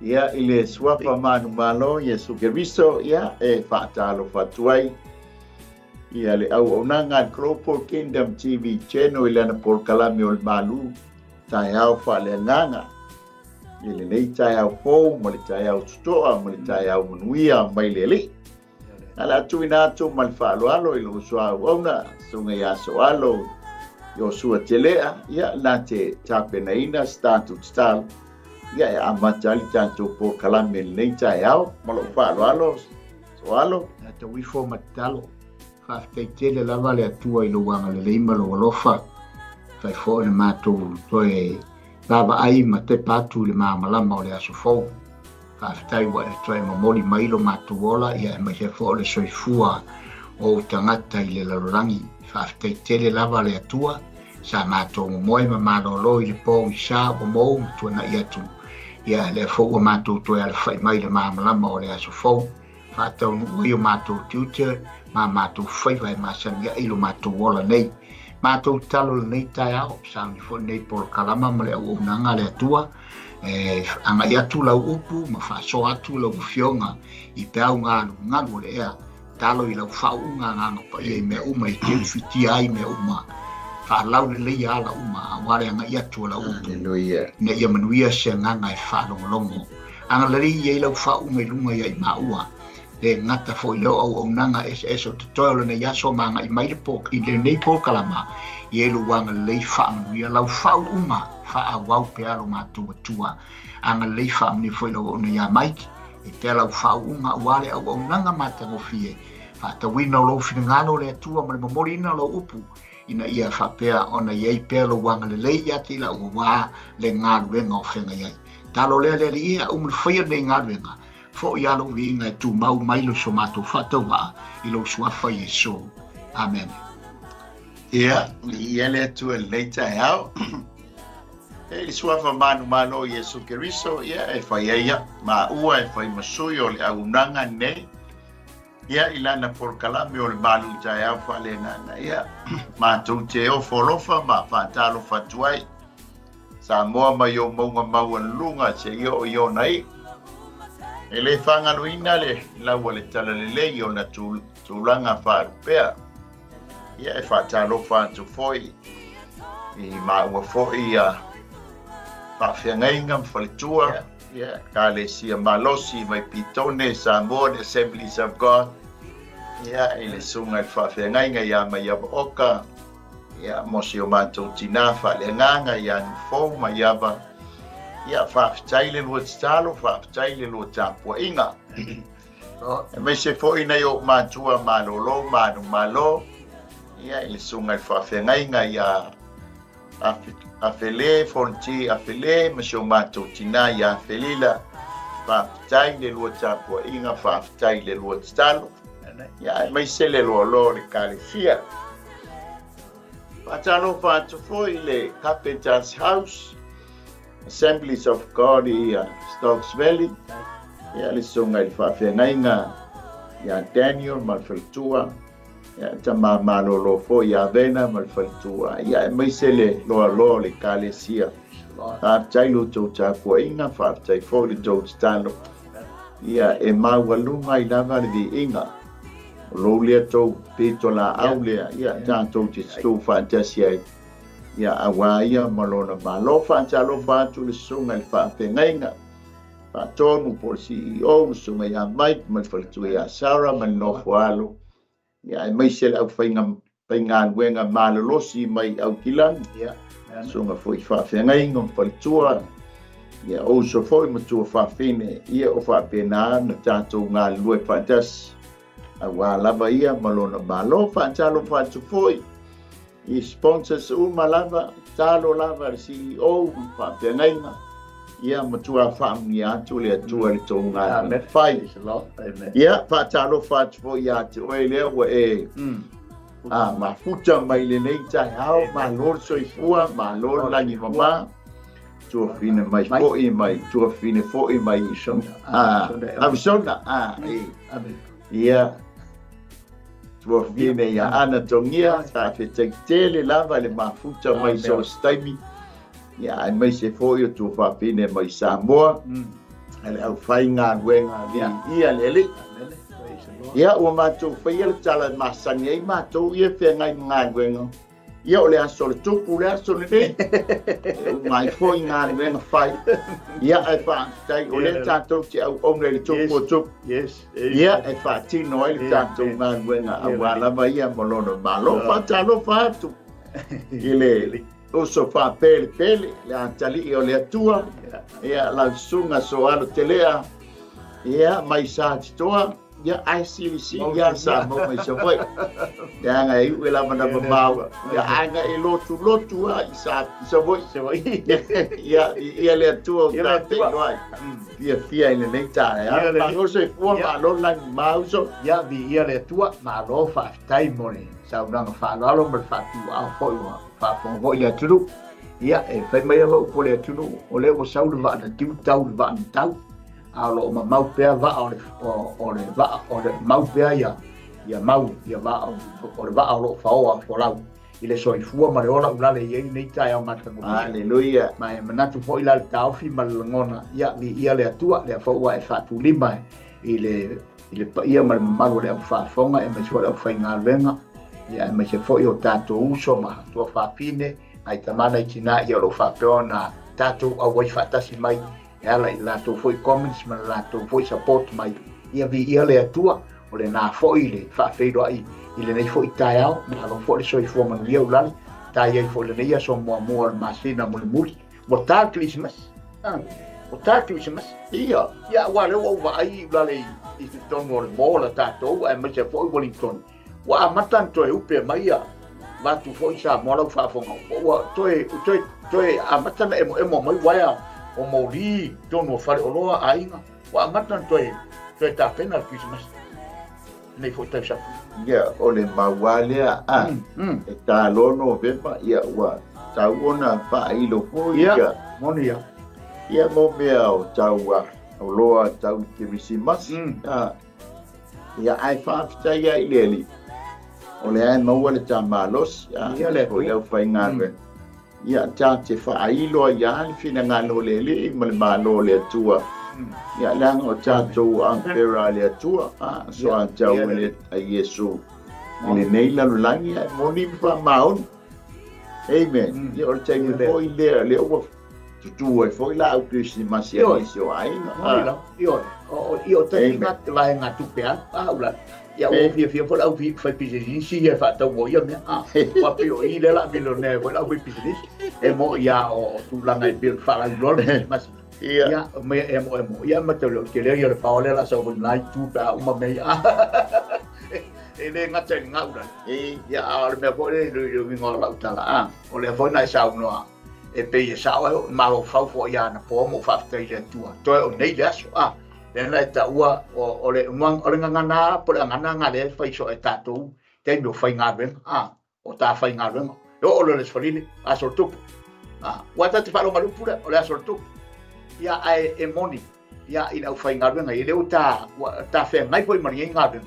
ia i le suafa manumalo Iesu Keriso ia e whaatalo whatuai ia le auaunaga Global Kingdom TV channel i le ana polokalami o le Malū Taeao Faaleagaga i le nei Taeao fou ma le Taeao tuto'a ma le Taeao manuia mai le alii ala atuina atu ma le fa'aloalo i lo suauauna sunga ia soalo yo sua telea ia na te tapenaina statu style ia e amata li tanto po kalame nei Taeao ma lo fa'aloalo soalo na te wifo matalo whafteitele lava le atua i lo wanga le leima lo alofa fai fo le mātou toe lava ai ma te patu le māmalama o le aso fou whaftai wa e toe mamoli mailo mātou ola ia e mai se fo le soifua o tangata i le larorangi whafteitele lava le atua sa mātou moe ma malolo i le pō i sa o mou tuana i atu ia le fo o mātou toe ala whai mai le māmalama o le aso fou whaatau nui o mātou tiutia ma mātou whaiwai māsani ia ilo mātou ola nei mātou talo nei Taeao sangi fo nei polo kalama ma le au unanga le atua anga i atu lau upu ma whaaso atu lau fionga i peau ngalu le ea talo i lau whaunga nganga pa ia i me uma i te whiti ai me uma whaalau le lei ala uma wale anga i atu lau upu ne ia manuia se nganga e whaalongolongo anga lari i lau whaunga i lunga ia i maua le ngata fo i leo au nanga es o te toelo ne yaso manga i maile pok i le nei pol kalama i elu wanga lei whaamanu ia lau whau uma wha wau pe alo mātua tua anga lei whaamani fo i lau o ne ia maiki i te lau whau unga wale au nanga matango fie wha ta wina o lau whingano le atua ma le mamori ina lau upu ina ia whapea ona iei pe alo wanga le lei ati la ua wā le ngā ruenga o whenga iei talo lea le ia umul whaia nei ngā ruenga fo ia lo vinga tu mau mai lo so mato fatawa i lo suafa Iesu amen ia le tu le Taeao e suafa malo Iesu Keriso ia e faiaia ma ua e fai masui o le aunanga nei ia ilana por kalami o le Malū Taeao Faaleagaga ia ma tu te o folofa ma fatalo fatuai sa moa mai o maunga maua lunga se yo nei e le whangaruina le laua le tala le lei o na tūlanga whaarupea. Ia e whaatalo whaatu foi i maua foi a whawhiangainga mwhalitua. Ia ka le sia malosi mai pitone sa moa the Assemblies of God. Ia e le sunga i whawhiangainga ia mai aba oka. Ia mosi o mātou tina Faaleagaga ia nufou mai aba. Ia whaafitai le lua talo, whaafitai le lua tāpua inga. E mai se fo ina i o mātua malolo, malo. Ia i le sunga i whawhiangainga ia awhele, fonti awhele, ma se o mātou tina i awhelila. Whaafitai le lua tāpua inga, whaafitai le lua talo. Ia e mai se le lua lo le kalifia. Whaatalo whaatu fo i le Carpenter's House. Assemblies of God i Stokes Valley. Ia le sunga i whawhiangainga ia Daniel malwhalitua. Ia tama malolo fo i avena malwhalitua. Ia e maise le loa le kalesia. Whaafitai lo tau tāpua inga, whaafitai fo le tau talo. Ia e maualunga i lava le vi inga. Lo lea tau pito la au lea. Ia tātou te stu whaantasi ai. Ia awa ia malona malo whaatalo whaatu le sunga i whaafengainga. Whaatonu po CEO sunga ia Mike malwhalitua ia Sarah manofo alo. Ia e maisele au whainga wenga malolosi mai au kilang. Sunga fo i whaafengainga mwhalitua. Ia oso fo i matua whaafene. Ia o whaapena na tātou ngā lue whaatasi. Awa lava ia malona malo whaatalo whaatu foi. I sponsors malava talo lava le CEO whaapengainga ia matua whaamni atu le atua le tonga whai ia whaatalo whaatu fo ia te oe lea wa e mafuta mai le nei Taeao ma lor soifua ma lor langi mama tua fine mai foi mai tua fine foi mai Arizona ia tua fine ia ana tongia ta fetele lava le mafuta mai so staimi ia ai mai se foi tua fine mai Samoa ele au fai ngā wenga ia lele ia ua mātou whaia le tala masani ei mātou ia whengai ngā wenga ia o le aso le tupu le aso le nei ngai foi ngā wenga whai ia e whaatai o le tātou te au onge le tupu o tupu ia e whaatino ai le tātou ngā wenga a wālama ia molono malo whaatalo whaatu i le oso whaapele pele le atali i o le atua ia lau sunga so alo te lea ia mai sa titoa ia ai silisi ia sa mo mai sa foi ia ngai u la mana mau ia anga e lotu a sa foi ia le atua ta te noi ia ile nei ta ia ma no se fu ma lo la mau so ia vi ia le atua ma lo fa tai moni sa una fa lo ma fa tu a foi fa fo ia tulu ia e fai mai o po le tulu o le o sau va na tiu tau va tau a lo ma mau pe va o le mau pe ia mau ia va o le va o fa o fo lau i le soi fua ma le ola ula le ia nei tai o mata mo haleluia mai manatu fo ila le tau fi mal ngona ia vi ia le atua le fo wa e fa tu lima i le ia mal malo le fa fonga e me so le fa inga venga ia me se fo io tato uso ma tu fa fine ai tamana i tina ia lo fa peona tato a wai fa tasi mai ela i lato foi comments ma lato foi support mai ia vi ia le atua o le na foi le fa feido ai i le nei foi Taeao ma lo foi so i fo man ia ulali tai ai foi le nei so mo ma sina mo le muri mo ta Christmas o ta Christmas ia wa le wa ai ulali i te tono le mola tato ai ma se foi Wellington wa matan to e upe mai ia va tu foi sa mo la fa fonga wa toi a matan e mo mai wa o mori tono fare o loa ainga wa matan toi ta pena Christmas nei foi ta sa ia o le mawale e ta lono vepa ia wa ta ona fa ilo foi ia monia ia mo mea o tau o loa tau Christmas ia ai fa ta ia ileli o le ai maua le tamalos ia le foi au fai ngāwe ia ta te whaailo ia le whina ngāno le le ma le mālo le atua ia langa o tātou ampera le atua so a tau le a Iesu le nei lalo langi ai moni wha maon amen ia o le taimi foi le ua tutu ai foi la au Christmas ia isi o aina io te inga te vai ngā tupea ula ia o fia fo au fai business ia fa tau mo ia me wa pe o ile la millionaire fo au business e mo ia o tu la ngai bil fa la lor mas ia me e mo ia ma te lo ke le ia pa ole la so nai tu pa uma me e le ngata ngaura ia o me fo le mi ngola utala o le fo nai sa no e pe ia sa o ma lo fa fo ia na po mo fa te ile tu to o nei la so Nena ta ua o le mang o le ngana po le ngana ngale fai so e tatu te no fai ngaven o ta fai ngaven o le sfolini a sortu wa ta te falo malu pura o le sortu ia ai e moni ia ina fai ngaven ai le uta ta fe mai foi mari ngaven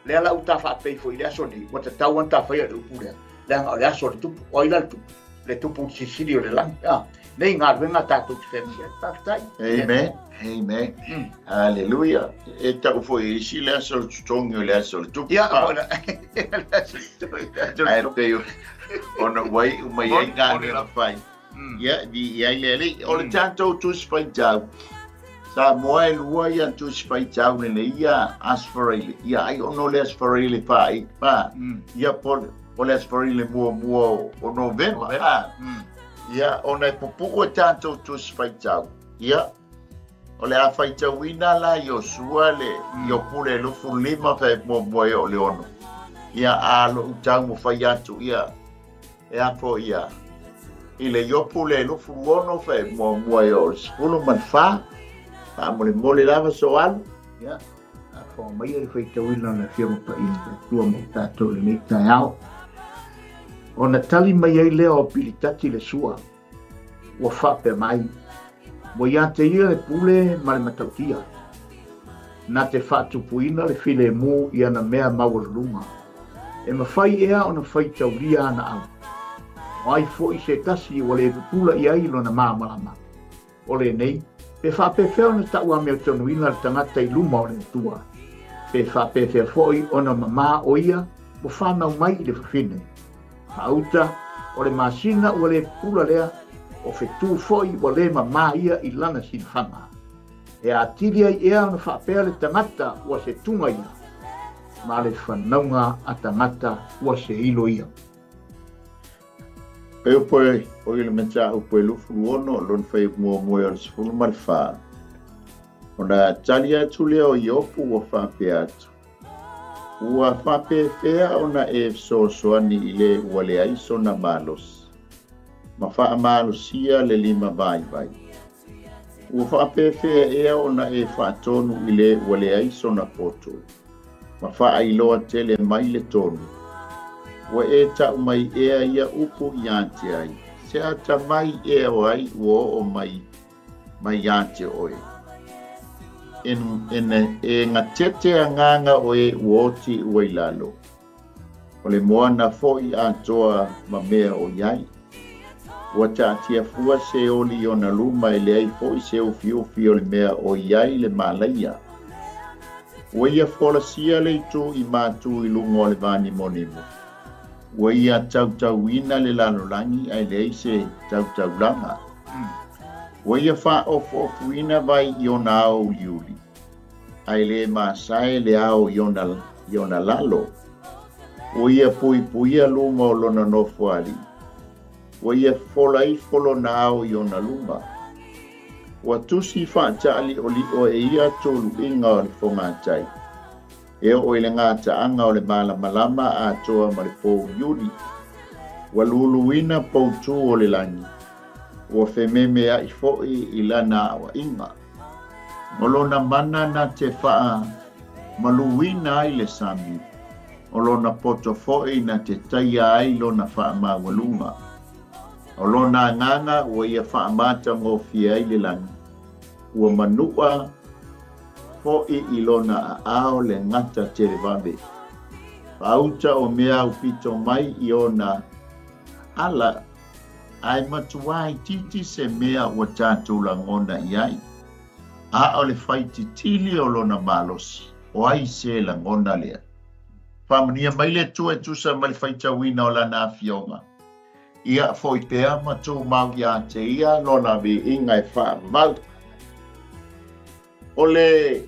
le la uta fa pe foi le soni wa ta wan ta fai le pura le le sortu o ila tu le tupu sicilio le lang nei ngaven ta tu te ta tai Amen. Hallelujah. E tau foi isi le aso tongi o le aso le tupu. Ia, ona. Ai te yo. Ona wai umai ai ngāne la whai. Ia, di ai lele. O le tātou tusi whai tau. Sa moe lua ia tusi whai tau nene ia asfarile. Ia ai ono le asfarile whai. Ia po le asfarile mua o November. Ia, ona e pupu o tātou tusi whai tau. Ia. O le a fai tauina la i o sua le i o pule lufu lima fai mo moe o le ono. Ia a lo utau mo fai atu ia e a po ia. I le i o pule lufu ono fai mo moe o le spulu man fa. A mo le mole lava so alu. Ia. A fo mai e fai tauina na fia mo pa ina. Tua mo tato le mei Taeao. O na tali mai ai lea o pilitati le sua. Ua fa pe mai. Mo ia te ia e pule ma le matautia. Na te whatupuina le file mu ia na mea maurunga. E mawhai ea o na whai tauria ana au. O ai fo i se tasi o le pula i ailo na māmalama. O le nei, Pe whapewhea ona taua mea tonu ina le tangata I luma o le tua. Pe whapewhea foi ona mama o ia mo whanau mai I le whawhine. Hauta o le masina o le pula lea o whetu foi o le mama ia I lana sinwhanga. E a tiri ai ea ona whapea le tangata ua se tunga ia. Ma le whanaunga a tangata ua se ilo ia. E upoe, o ile mensa upoe lufu luono, lon fai mua mua o sifuru marifa. Ona tali atu lea o iopu ua whapea atu. Ua whapea fea ona e soani I le ua le aiso na malos. Ma wha malosia le lima vai vai. Ua whapea fea ea ona e whaatonu I le ua le aiso na poto. Ma wha ailoa tele mai le tonu. Wa e tau mai ea ia upo I ante ai. Se ata mai ea o ai uo o mai ante oe. E ngā tete a nganga oe uoti ua ilalo. O le moana foi a toa ma mea o iai. Wa ta atia fua se oli o na luma e le ai foi se o fio le mea o iai le malaia. Wa ia fola sia le tu I mātu I lungo o le vani monimo. Wa ia tau ina le lalolangi ai le se tau langa. Wa ia wha ofu ina vai I ona au liuli. Ai le masae le au I ona lalo. Wa ia pui luma o lona nofo ali. Wa ia folo na au I ona luma. Wa tusi wha taali o e ia tolu inga o le whongatai. E o ile ngā taanga o le malama a toa ma le pou yuri. Wa luluina pou tū o le langi. Wa whememe a I foi I lana awa inga. Olona mana na te wha maluina ai le sami. Olona poto foi na te taia ai lona wha mawaluma. Olona nganga wa ia wha mata ngō fia ai le langi. Wa manua foi I lona ao le ngata tere vabe. Pauta o mea upito mai I ona ala ai matuai titi se mea o tātou langona iai. A o le whaiti tili o lona malosi o ai se langona lea. Whamania mai le tua tusa mai le whaita wina o lana awhionga. Ia foi pea matu mau ia te ia lona vi inga e wha mau. O le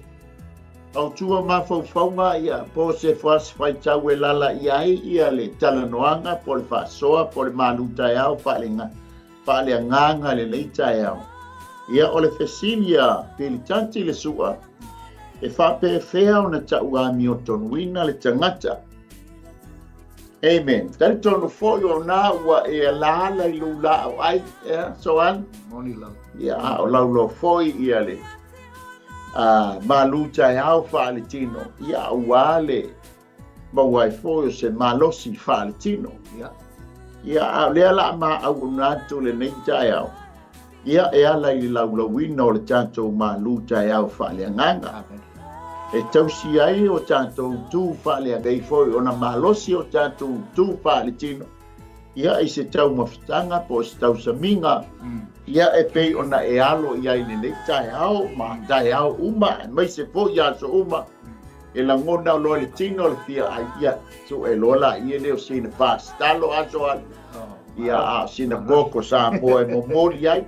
au tua mawhauwhaunga ia po se whas whaitau e lala ia le talanoanga po le whasoa po le Malū Taeao Faaleagaga le lei Taeao. Ia o le fesilia pilitanti le sua e whapewhea o na tauami o tonuina le tangata. Amen. Tari tonu foi o nā ua e lala I lula o ai. Soan? Moni lau. Ia o laulo foi ia le. Malū Taeao Faaleagaga ia uale mawai foi o se malosi Faaleagaga ia lea la ma au natu le nei Taeao ia e ala I laulawina o le tātou Malū Taeao Faaleagaga e tausi ai o tātou tū Faaleagaga foi ona malosi o tātou tū Faaleagaga ia I se tau mawhitanga po se tau saminga ia e pei ona e alo ia I le Taeao ma Taeao uma mai se po ia so uma e la ngona o le tino le fia ai ia so e lola ia le o sina pastalo aso ia a sina goko sa mo e momoli ai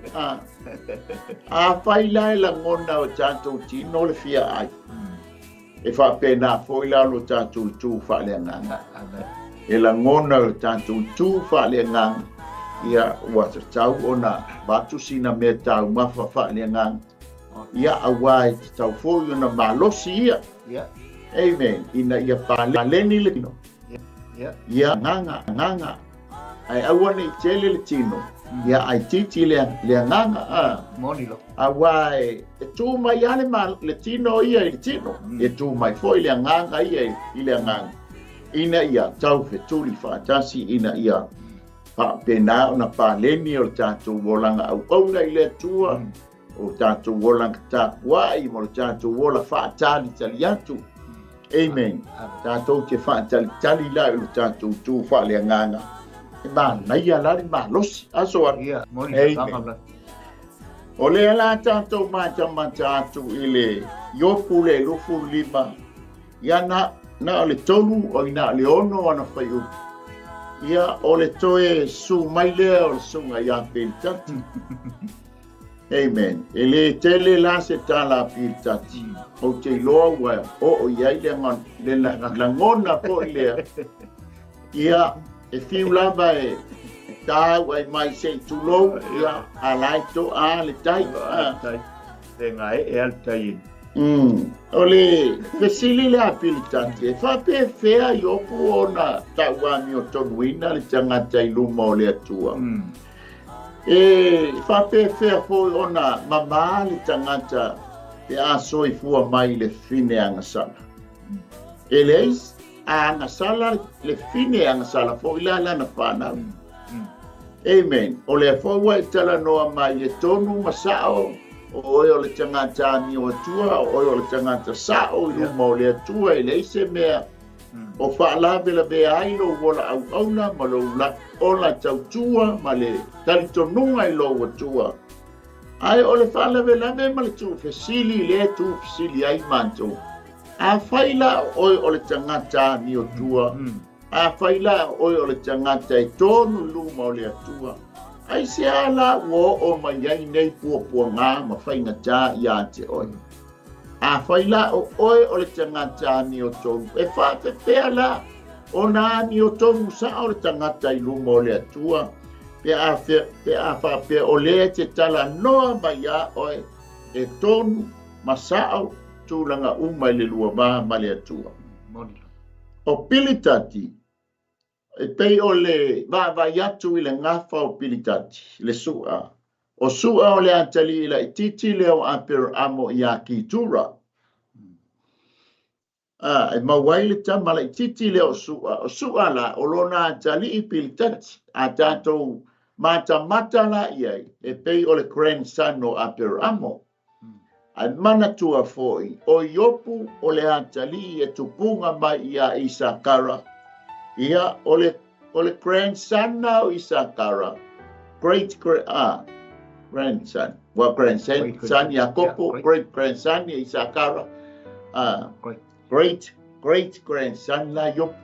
a faila e la ngona o tātou tino le fia ai e fa pena foi la lo tātou tū Faaleagaga e la ngona o tātou tū Faaleagaga ia ua tau ona batu sina me tau mafa Faaleagaga ia awai tau foi ona malosi ia. Amen. Ina ia paleni le tino. Ia nganga ai awane tele le tino ia ai titi le nganga Moni lo. awai e tu mai ale ma le tino ia le tino e tu mai foi le nganga ia I le nganga ina ia tau fe tuli fa tasi ina ia pa pena ona paleni o tātou wolanga au ngai le tua o tātou wolanga tapuai mo tātou wola fa tali tali atu. Amen. Tātou te fa tali la o tātou tu Faaleagaga e ma nai ala le ma losi aso ia moni tanga. O le ala tātou mātamata atu I le iopu le lufu lima. Ia na o le tolu o ina le ono ana whai upu. Ia o le toe su mai lea o le sunga ia pilitati. Amen. E le tele la se tala pilitati. O te loa wai o iai le langona po I lea. Ia e fiu lava e Taeao ai mai se tulou ia alai to a le tai e ngai e al tai o le fesili le apilitati e fa pe fea I opu ona tauami o tonuina le tangata I luma o le atua e fa pe fea fo ona mama le tangata e a soifua mai le fine angasala e leis a angasala le fine angasala fo ila lana whanau Amen. O le fōua I tala noa mai e tonu masao o le tangata ni o atua o le tangata sao I luma o le atua I leise mea o whaalawe la bea ailo wola au auna ma lo la ola tautua ma le talitonunga I lo atua. Ai o le whaalawe la me ma le tu fesili le tu fesili ai manto. A whaila o le tangata ni o tua. A whaila o le tangata E tonu luma o le atua. Ai se ala o mai ai nei pua ngā ma whainga tā I a te oi. A whaila o le tangata ni o tonu. E whaate pēa la o nā ni o tonu sa o le tangata I luma o le atua. Pea wha pēa o le te tala noa mai a oi. E tonu masao tūlanga umai le lua ma le atua. O pilitati. E pei o le vai atu I le ngafa o pilitati, le sua. O sua o le atali ila I titi leo apero amo I a kitura. E mawai le tamala I titi leo sua. O sua la o lona atali I pilitati. A tatou mata la iai. E pei o le grandson o apero amo. A mana tua foi. O iopu o le atali e tupunga mai I a Isakara. Ia o le grandson na o Isakara. Grandson. Well, grandson Yakopo, great grandson ni Isakara. Great grandson la yop.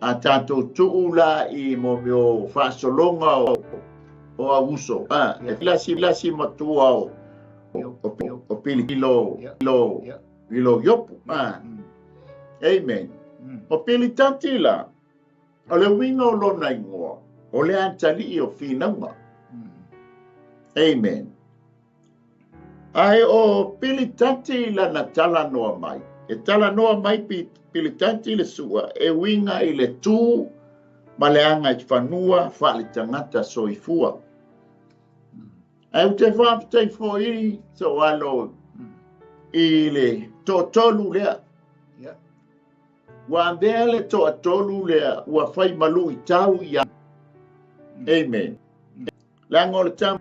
A tato tuula I mo mio fasolonga o abuso. Lasi matua o pililo yopu. Amen. O pilitati la, o le winga o lona ingoa, o le atali o whinaunga. Amen. Ai o pilitati la na tala noa mai. E tala noa mai pilitati le sua, e winga I le tū, ma le anga I whanua, whale tangata soifua. Ai o te whaapitai fo I, so alo, I le tōtolu lea. Wa mbele to atolu lea ua whai Malū I tau ia. Amen. Lango le tam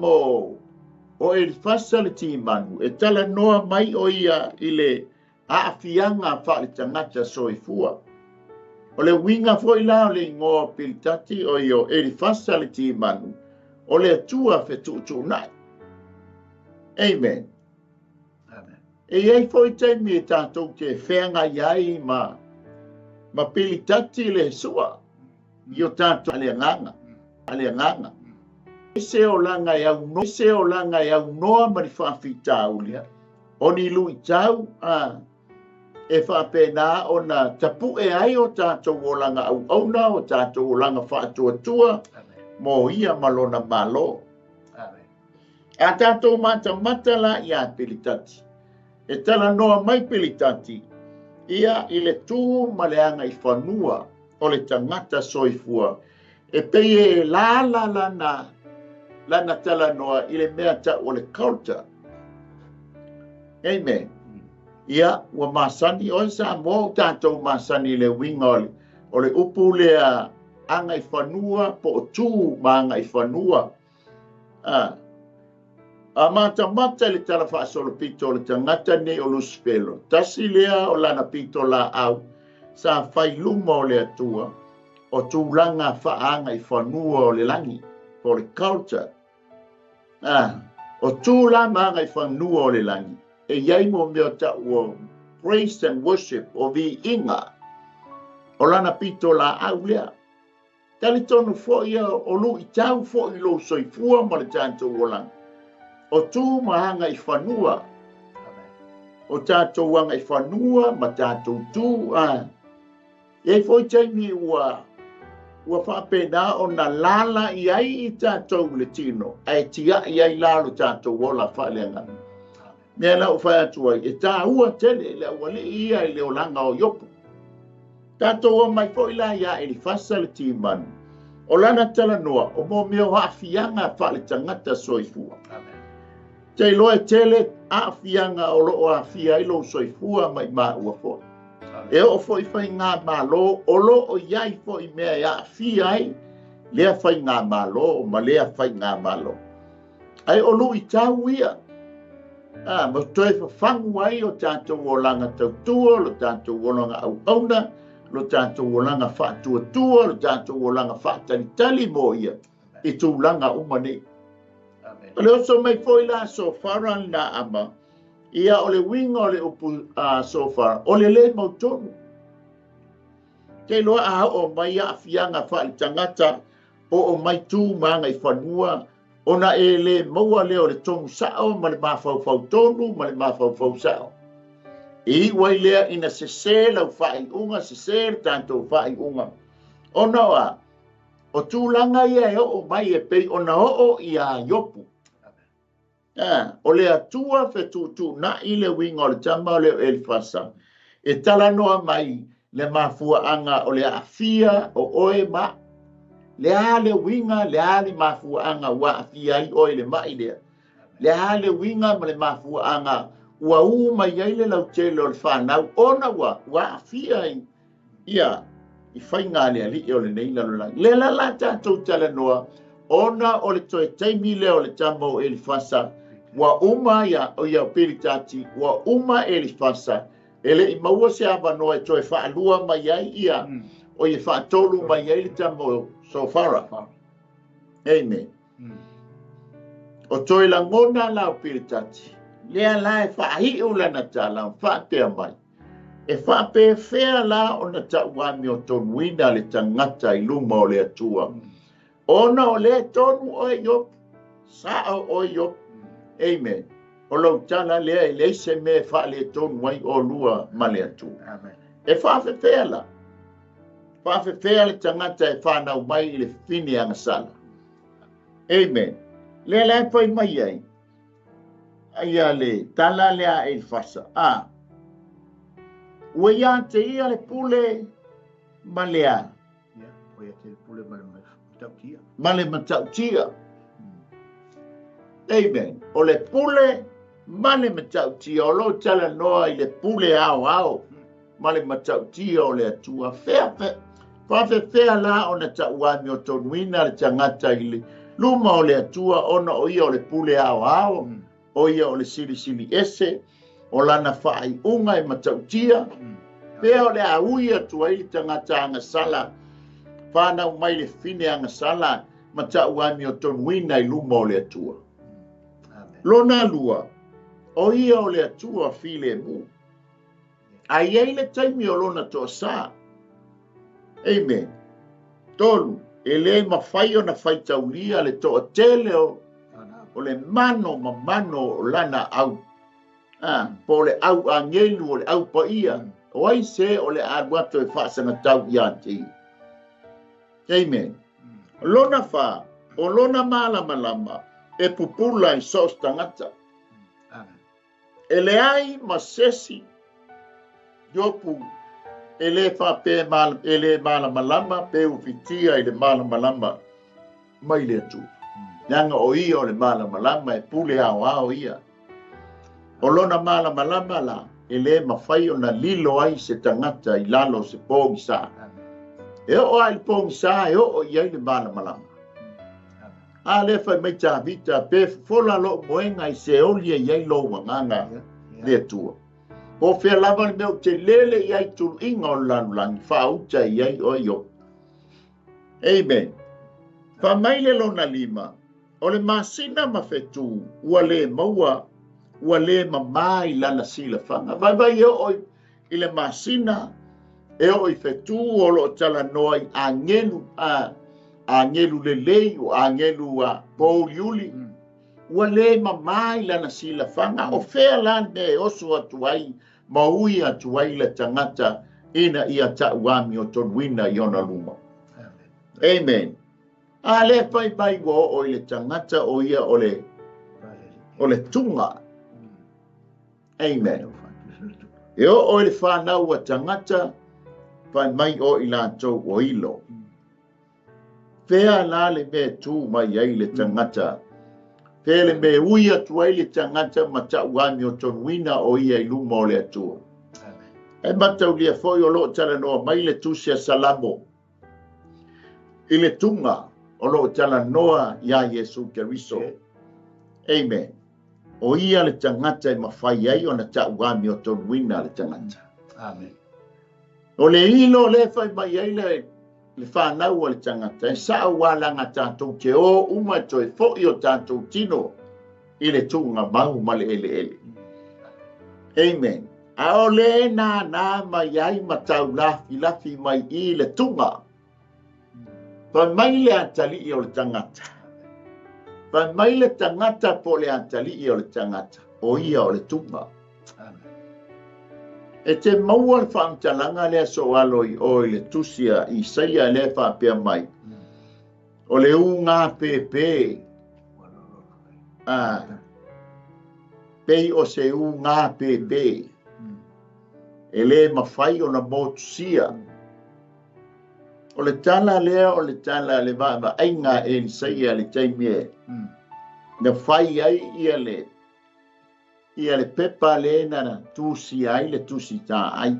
o 𝚟𝚒𝚙𝚎𝚘 e tala noa mai o ia I le aafianga whaletangata soifua. O le winga fo I la o le ingoa pilitati o io 𝚟𝚙𝚎𝚘 o le atua whetutu nai. Amen. E iei fo I taimi e tātou te whenga iai ma pilitati le sua. Io tātou aleanganga. Se o langa e au noa mari whaafitau lia. O ni lui tau e whaapena o na tapu e ai o tātou o langa au auna o tātou o langa whaatua mo ia malona malo. A tātou mata la ia pilitati. E tala noa mai pilitati, ia I le tū maleanga I whanua o le tangata soifua. E pei e lana tala noa I le mea ta o le culture. Amen. Ia, ua masani o sa mo tātou masani le winga o le upu lea anga I whanua po o tū maanga I whanua. A mata le tala whaasolo pito le tangata ne o luspelo. Tasi lea o lana pito la au sa whai luma o le atua o tūlanga whaanga I whanua o le langi, o le culture. O tūla mga i whanua o le langi. E iai mo mea ta ua praise and worship o vi inga. O lana pito la au lea. Tali tonu fo ia o lu i tau fo i lo soifua ma le tātou o langa. O tū mahanga i whanua. O tātou wanga i whanua ma tātou tū. E fo i taimi ua whapena o na lala i ai i tātou le tino. Ai tia i ai lalo tātou o la Faaleagaga. Mea lau whai atua e tā ua tele le ua le ia i leo langa o yopu. Tātou o mai fo i la ia e li fasa le tīmanu. O lana tala noa o mo mea o haafianga wha le tangata soifua. Te loe tele haafianga o loo haafia i lo soifua mai maa ua fo. E o fo i whai ngā mālo o loo iai fo i mea i haafia ai lea whai ngā mālo ma lea whai ngā mālo. Ai o lu i tau ia. Ma toi whangu ai o tātou o langa tautua, lo tātou o langa au auna, lo tātou o langa whātua, lo tātou o langa whātalitali mo ia, i tū langa umane. Le oso mai foi la so fara na ama, ia o le winga o le upu so fara, o le mautonu. Kei loa a o mai a fianga whaalitangata, o mai tū maanga i whanua, ona e le maua leo le tonu sao, ma le mawhau tonu, ma le mawhau sao. I wai lea ina se lau whai unga, se tanto whai unga. Ona wa, o tūlanga ia e o mai e pei, ona o ia yopu. O le atua whetū na i le winga o le tama o le elfasa. E tala noa mai le mafua anga o le afia o oe ma. Le a le winga, le a le mafua anga wa afia i oe le mai lea. Le a le winga ma le mafua anga ua uma iai le lau tele o le whanau. Ona wa afia i ia i whainga lea li o le nei lalolangi. Le la tātou tala noa, ona o le toe taimi leo le tama o elfasa. Wa uma ia o ia piritati, wa uma elfasa. Ele i maua se ava noa e toe whaalua mai ai ia. O ia whaatolu mai ai le tama o sofara. Amen. O toi la ngona la o piritati. Lea la e whaahi ulana tā la whaapea mai. E whaapea whea la o na tauami o tonuina le tangata i luma o le atua. Ona o le tonu o e yopu. Sao o e yopu. Amen. O lau tala lea e leise me whaale tonu wai o lua ma le atua. E whaafewhea la. Whaafewhea le tangata e whanau mai i le whini angasala. Amen. Lea la e pai mai ai. Ia le tala lea e fasa. Ua ia te ia le pule ma lea. Ua ia te pule ma le matautia. Ma le matautia. Amen. O le pule ma le matautia. O lo tala noa i le pule ao. Ma le matautia o le atua. Whawhewhea la o na tauami o tonuina le tangata i le luma o le atua. Ona o ia o le pule ao. O ia o le sili ese, o lana whaai unga e matautia, pea o le auia tua i tangata angasala, whanau mai le whine angasala, matauami o tonuina i luma o le atua. Lona lua, o ia o le atua file mu. Ai ei le taimi o lona toa sā. Amen. Tolu, e le mawhai o na whaitaulia le toa tele o le mano ma mano o lana au. Po le au angelu o le au pa ia. O ai se o le aguato e whaasanga tau ia te. Amen. Lona wha, o lona malama e pupula i sos tangata. E le ai ma sesi yopu e le wha pe e le malama pe ufitia i le malama mai le atu. Nanga o ia o le malama e pule ao ia. O lona malama la, e le mawhai o na lilo ai se tangata i lalo se pōngi sā. E o ai pōngi sā, e o iai le malama. A le whai mai tā vita, pe fola lo moenga i se olia iai lo wanganga le tua. O whea lava ni meo te lele iai tulu inga o lanulangi, whauta iai o io. Amen. Wha mai le lona lima, O le masina ma fetu, ua le maua, ua le mamai lana sila fanga. Vai e oi i le masina, e oi fetu o lo tala noi a ngelu le lei o a ngelu a pouliuli. Ua le mamai lana sila fanga, o fea lan me oso atuai, maui atuai le tangata, ina ia tauami o tonuina i ona luma. Amen. A le pai wo o le tangata o ia o le tunga. Amen. E o le whanau a tangata, pai mai o i lātou o ilo. Fea la le me tū mai ai le tangata. Fea le me ui atu ai le tangata ma tauami o tonuina o ia i luma o le atua. E matau lia foi o lo tala noa mai le tusia salamo. I le tunga o lo tala noa ia Yesu Keriso. Amen. O ia le tangata e mawhai ai o na tauami o tonuina le tangata. Amen. O le ilo le fai mai ai le whanau o le tangata. E saa walanga tātou te o uma toi fo o tātou tino i le tunga mau ma le ele. Amen. A o le nā mai ai matau lafi mai i le tunga. Pa mai le atali i o le tangata. Pa mai le tangata po le atali i o le tangata. O ia o le tunga. E te maua le whaamtalanga lea so aloi o le tusia i saia le whaapea mai. O le unga pepe. Pei o se unga pepe. E le mawhai o na motusia. O le tala lea o le tala le vama ainga e ni saia le taimie. Na whai ai ia le pepa le na tusi ai le tusi tā ai.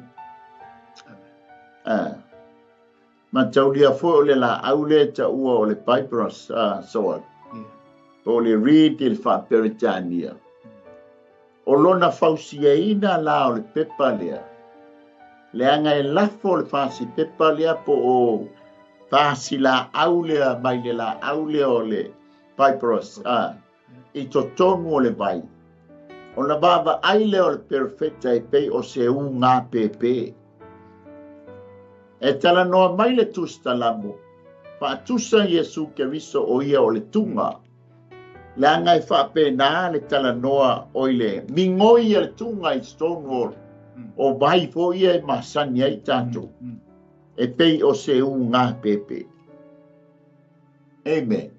Ma taulia fo o le la aule ta ua o le Pipros soa. O le reed il fa peritania. O lona fausia ina la o le pepa lea. Le anga e lafo le fasi pepa lea po o fasi la aulea mai le la aulea o le Pipros. I to tonu o le vai. O na baba aile o le perfecta e pei o se u ngā pepe. E tala noa mai le tusta lamo. Fa tusa Yesu Keriso o ia o le tunga. Le anga e fa pe nā le tala noa o ile. Mingoi le tunga i Stonewall. O vai fo ia e masani ai tātou. E pei o se u ngā pepe. Amen.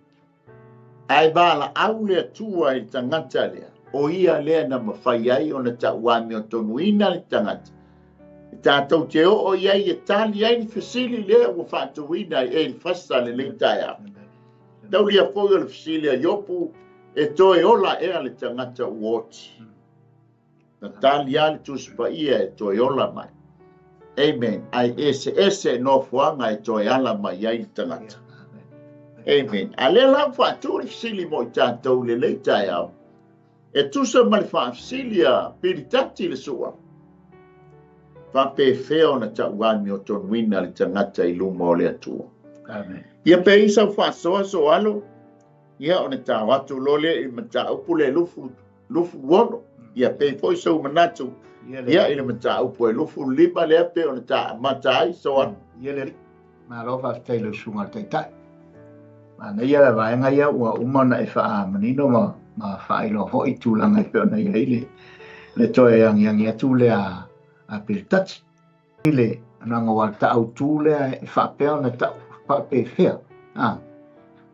Ai bala aule tua i tangata lea. O ia lea na mawhai ai o na tauami o tonuina le tangata. Tātou te o iai e tali ai ni whasili lea o whātuina e ni whasa le le Taeao. Tau lia fōi o le whasili a yopu e toe ola ea le tangata uoti. Na tali ali tuspa ia e toe ola mai. Amen. Ai ese no fuanga e toe ala mai ai le tangata. Amen. A le la whātu le whasili mo i tātou le Taeao. E tusa mali whaafsilia piritati le sua. Whape feo na tauami o tonuina le tangata I luma o le atua. Amen. Ia pe isa whaasoa so alo. Ia o ne tau atu lole I mata upu le lufu wono. Ia pe foi sau manatu. Ia I le mata upu e lufu lima le ape o ne ta mata ai so alo. Ia le ma rofa stay le sunga tai. Ma na ia la vaenga ia ua umana e wha manino ma whailo ho I tūlanga I peona I heile. Le toe yangi atu le a piritati. Le nanga wa tau tūlea e whapea na tau whape whea.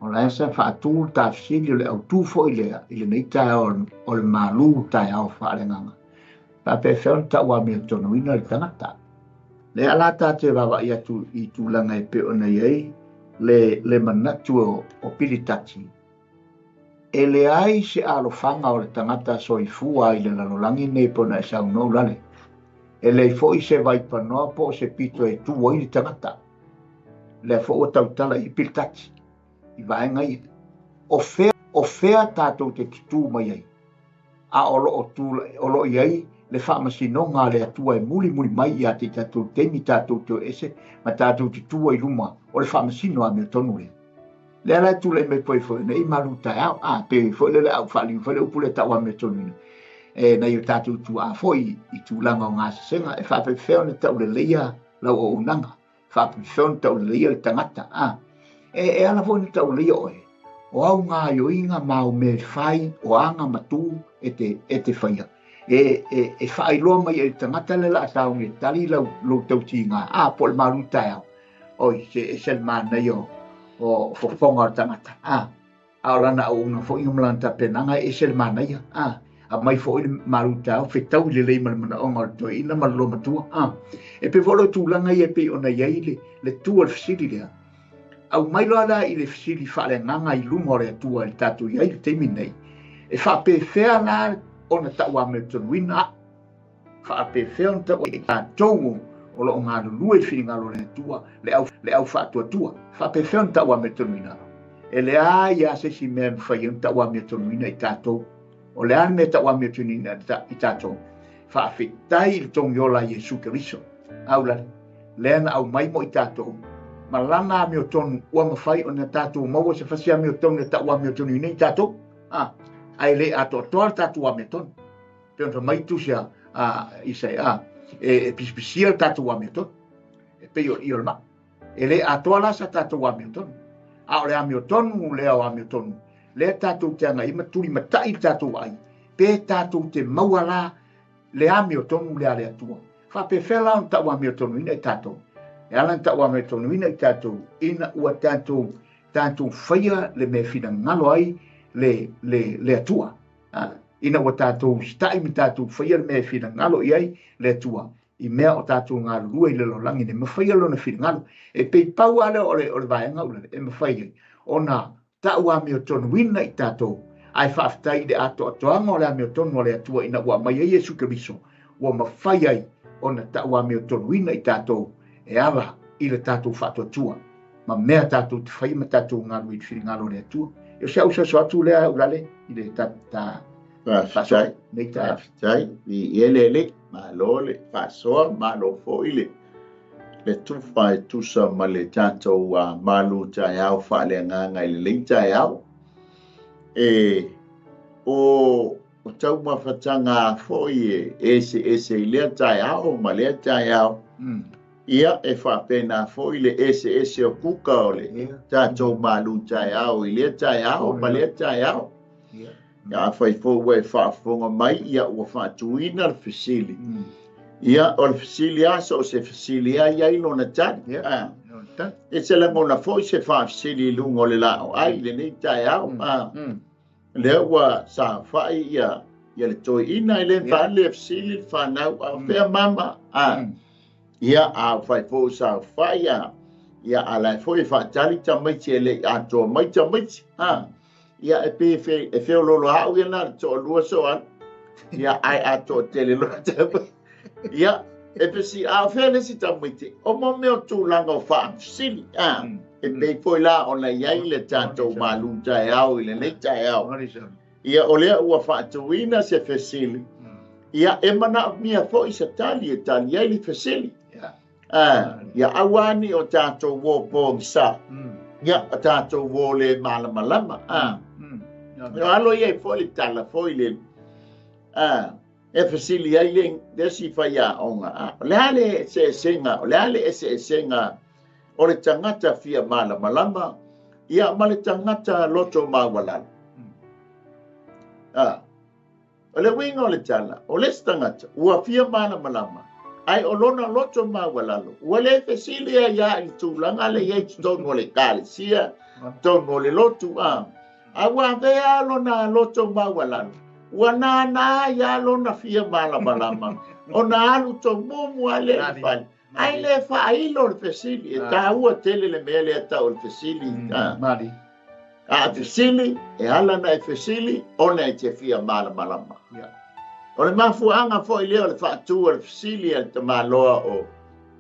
O la esa whaatūl ta fsili le au tūfo I le nei Taeao o le Malū Taeao Faaleagaga. Whape whea na tau a mea tonuina le tangata. Le alata te wawa I atu I tūlanga e peona I hei. Le manatu o piritati. E le ai se alofanga o le tangata soifua I le lalolangi nei pona e sau nou lale. E le fo I se vaipanoa po se pito e tu o I le tangata. Le fo o tautala I piritati. I vaenga I. O fea tātou te tutu mai ai. A olo I ai le whamasinonga le atua e muli mai I a te tātou temi tātou te ese. Ma tātou te tua I luma. O le whamasino a mea tonu le. le ala tu le me poi foi nei Malū Taeao pe foi le au fali foi le pule ta wa me tonu e na yo tatu tu a foi I tu langa nga senga e fa pe fe ne ta le leia la o unanga fa pe fe ta le leia tangata e ala foi ta le leia o au nga yo inga mau me fai o anga matu e te faia e fai lo mai e tangata le la ta nge tali lo tau tinga po le Malū Taeao oi se mana yo o fofonga tangata aorana o una fo ingam ta penanga e se mana ya a mai fo Malū Taeao fe tau le mana onga to ina malo matua e pe volo tu langa ye pe ona ye le tu al fsili le au mai lo ala I le fsili Faaleagaga I lungo le tua il tatu ye I te minei e fa pe fea na ona ta wa me tonwina fa pe fea ta o ta tongo o lo ngā lue whiringa lo le tua le au whātua tua fa pe fea ta wa me tonwina e le ia se si mea mwhai ta wa me tonwina I tātou o le ane ta wa me tonwina I tātou fa whitai il tong yola Iesu Keriso au la le ana au mai mo I tātou ma lana me o tonu ua mawhai o na tātou maua se whasia me o tonu ta wa me tonwina I tātou ai le ato toa tātou wa me tonu pe on mai tu sia isai e pispisia tātou wa me tonu e pe I olma e le atoa la sa tātou wa me tonu o le ame o tonu le au ame o tonu le tātou te anga ima turi matai tātou ai pe tātou te maua la le ame o tonu le ale atua fa pe fela on ta wa me o tonu ina I tātou e ala ta wa me o tonu ina I tātou ina ua tātou whaia le me whina ngalo ai le atua ina ua tātou stai mi tātou whaia le me whina ngalo I ai le atua I mea o tātou ngā rua I le lolangi ne mawhaia lo na whina ngalo e pei pau ale o le vaenga ula e mawhaia o na ta ua me o tonu ina I tātou ai whaftai le ato atoanga o le ame o tonu o le atua ina ua mai Iesu Keriso ua mawhaia o na ta ua me o tonu ina I tātou e ala I le tātou whatua tua ma mea tātou te whai ma tātou ngā rua I whina ngalo le atua yo se au so atu lea ulale I le ta Pasai, I ele ma lo le pasoa ma lo fo ile le tufa e tusa ma le tātou Malū Taeao Faaleagaga I le Taeao e o tau mawhatanga fo I ese I lea Taeao ma lea Taeao ia e whapena fo I le ese o kuka o le tātou Malū Taeao I lea Taeao ma lea Taeao ia fai fo we whaafonga mai ia ua whaatuina le fesili ia o le fesili so se fesili ia ilo na tani e se la ngona fo se whaafesili lungo le lao ai le nei Taeao le ua sa whai ia le toi ina I le vale fesili whanau a whea mama ia a fai fo sa whai ia ala fo I whaatali tamaiti ele ato mai tamaiti ia e pe fe lolo hau ia na to lua so an ia ai ato tele lo ia e pe si a fe le si tamite o mo me o tu langa fa sili e pe foi la ona ia le tanto Malū Taeao I le nei Taeao ia o le ua fa tuina se fe sili ia e mana mia foi se tali e tali ia le fe sili ia awani o tanto wo bong sa ia tanto wo le malama yo alo ye foi tala foi le e fasili ai le desi faia onga le ale se senga le ale se senga o le tangata fia malama ia ma le tangata loto mawala o le winga o le tala o le tangata ua fia malama ai o lona loto mawala ua le fasili ia I tulanga le ye tongo le kale sia tongo le lotu awa vea lo na loto mawalano wana na ya lo na fia malama o na alu to momu ale fai ai le fai lo le fesili e ta ua tele le mele ta o fesili mari fesili e ala na fesili ona e te fia malama o le mafuanga fo ile o le fatu o fesili e te maloa o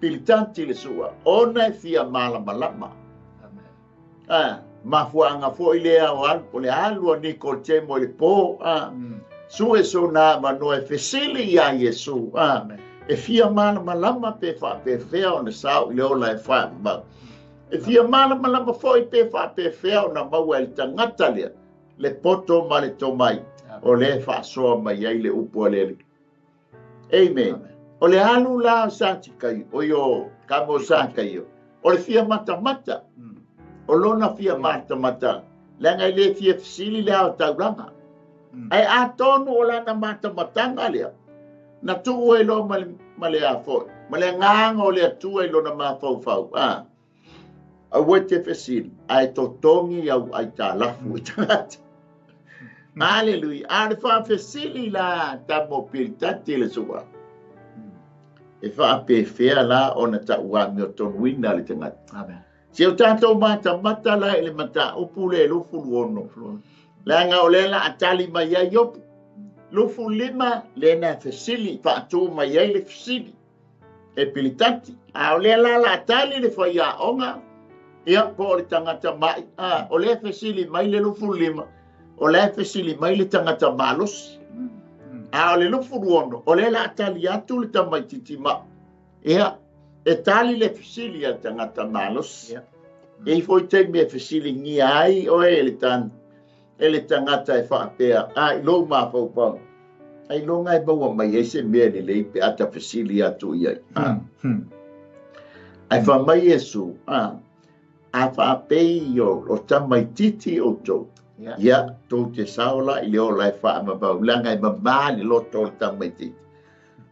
pilitanti le sua ona e fia malama mafuanga fo ile o le alu ni kolte mo le po su eso na mano e fesili ya Yesu e fia malama pe fa pe fea on sa ile o la fa E fia malama foi pe fea na mau el tangata le poto ma le tomai o le fa so mai ai le upo le. Amen. O le alu la sa tikai o yo kamo sa kai o le fia mata o lona fia mata langa le fia fisili le au tauranga ai a tonu o lana mata le na tu e lo male a fo male nganga o le tu e lo na ma fau a wete fisili ai totongi au ai ta lafu tangata. Hallelujah. Ar fa fisili la tamo piltati le suwa. E fa pe fea la ona ta ua mi o tonu wina le tangata. Amen. Se o tātou mata la ele mata upu le lufu luono. Langa o lela atali mai ai opu. Lufu lima le na fesili fa atu mai ai le fesili. E pilitati. A o lela la atali le fa ia onga. Ia po le tangata mai. O le fesili mai le lufu lima. O le fesili mai le tangata malos. A o le lufu luono. O lela atali atu le tamai titi ma. Ia. E tali le fesili a tangata malos. E foi te me fesili ngi ai o ele tangata e whaapea. Ai lo ma fau. Ai lo ngai baua mai ese mea ni le pe ata fesili atu iai. Ai wha mai esu. A whaapei o tamai titi o tau. Ia tau te saola i leo lai whaamabau. Langai mamani lo tau tamai titi.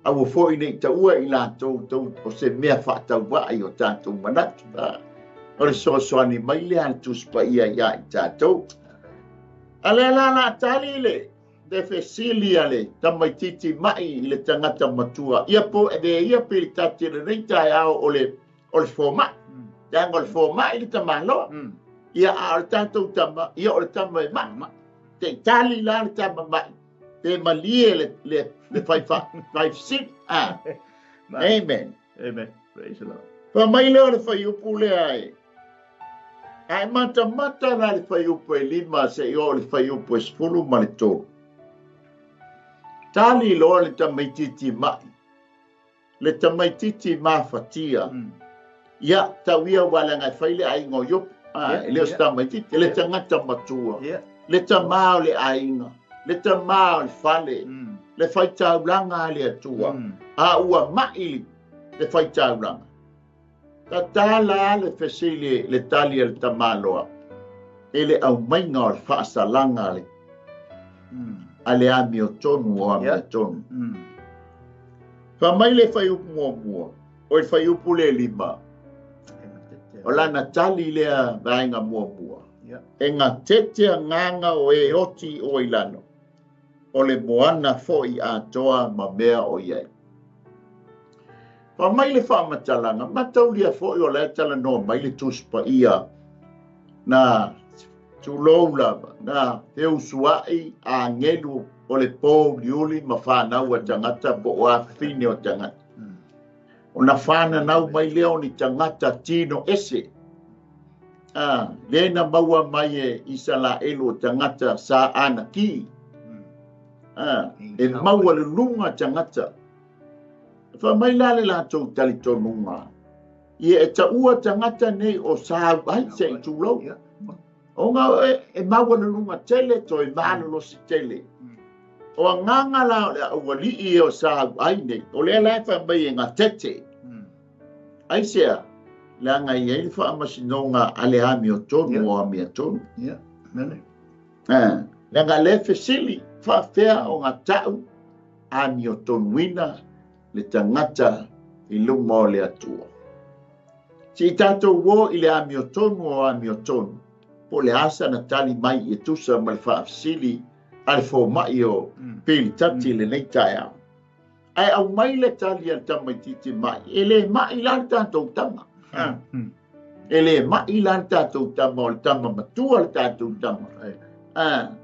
Awa foi nei taua i la tau o se mea whaatau wai o tātou manatu. O le soasoani mai le antus pa ia i tātou. Ale la tali le, de fesili ale, tamai titi mai le tangata matua. Ia po ia pili tati le nei Taeao o le fōma. Tanga o le fōma i le tamalo. Ia a o le tātou tama, ia o le tama e ma. Te tali la le tama mai. Te malie le five sit. Amen. Amen. Praise the Lord. Pa mai leo le fai upu le ai. Ai mata la le fai upu e lima se o le fai upu e spulu ma le tōru. Tali loa le tamaititi mai. Le tamaititi ma fatia. Ia tawia wala ngai fai le ai ngō yupu. Leo se tamaititi. Le tangata matua. Le tamao le ainga. Le tamao le fale. Le fai taulanga le atua. A ua mai le fai taulanga. Ta tala le fesili le tali le tamaloa. Ele au mainga o le whaasalanga le. Ale ami o tonu o ami o tonu. Fa mai le fai upu mua. O le fai upu le lima. O lana tali lea vaenga mua. E ngā tete nganga o e oti o ilano. O le moana fo i atoa ma mea o iai. Pa mai le whaamatalanga, mataulia fo i o le tala no mai le tuspa ia na tuloula, na teusuai a ngelu o le pō liuli ma whanau a tangata bo o a fine o tangata. O na whana nau mai leo ni tangata tino ese. Lena maua mai e isa la elo tangata sa ana ki. E maua le lunga tangata. Fa mai lale la tau tali tonunga. Ie e taua tangata nei o sa ai se i tūlau. O ngā e maua le lunga tele to e mana lo si tele. O a nganga la ua li i o sa ai nei. O lea lai fa mai e ngā tete. Ai sea. La ngai e fa amasinonga ale ami o tonu o ami o tonu. La ngā le fesili fa fea o ngā tau ami o tonu wina le tangata i luma o le atua. Si tātou wo i le ami o tonu o ami o tonu, po le asa na tali mai e tusa ma le fa fesili ale fo mai o pili tati le nei Taeao. Ai au mai le tali al tamaititi mai, e le mai la tātou tama. Ele mai lan tātou tama o le tama matua le tātou tama.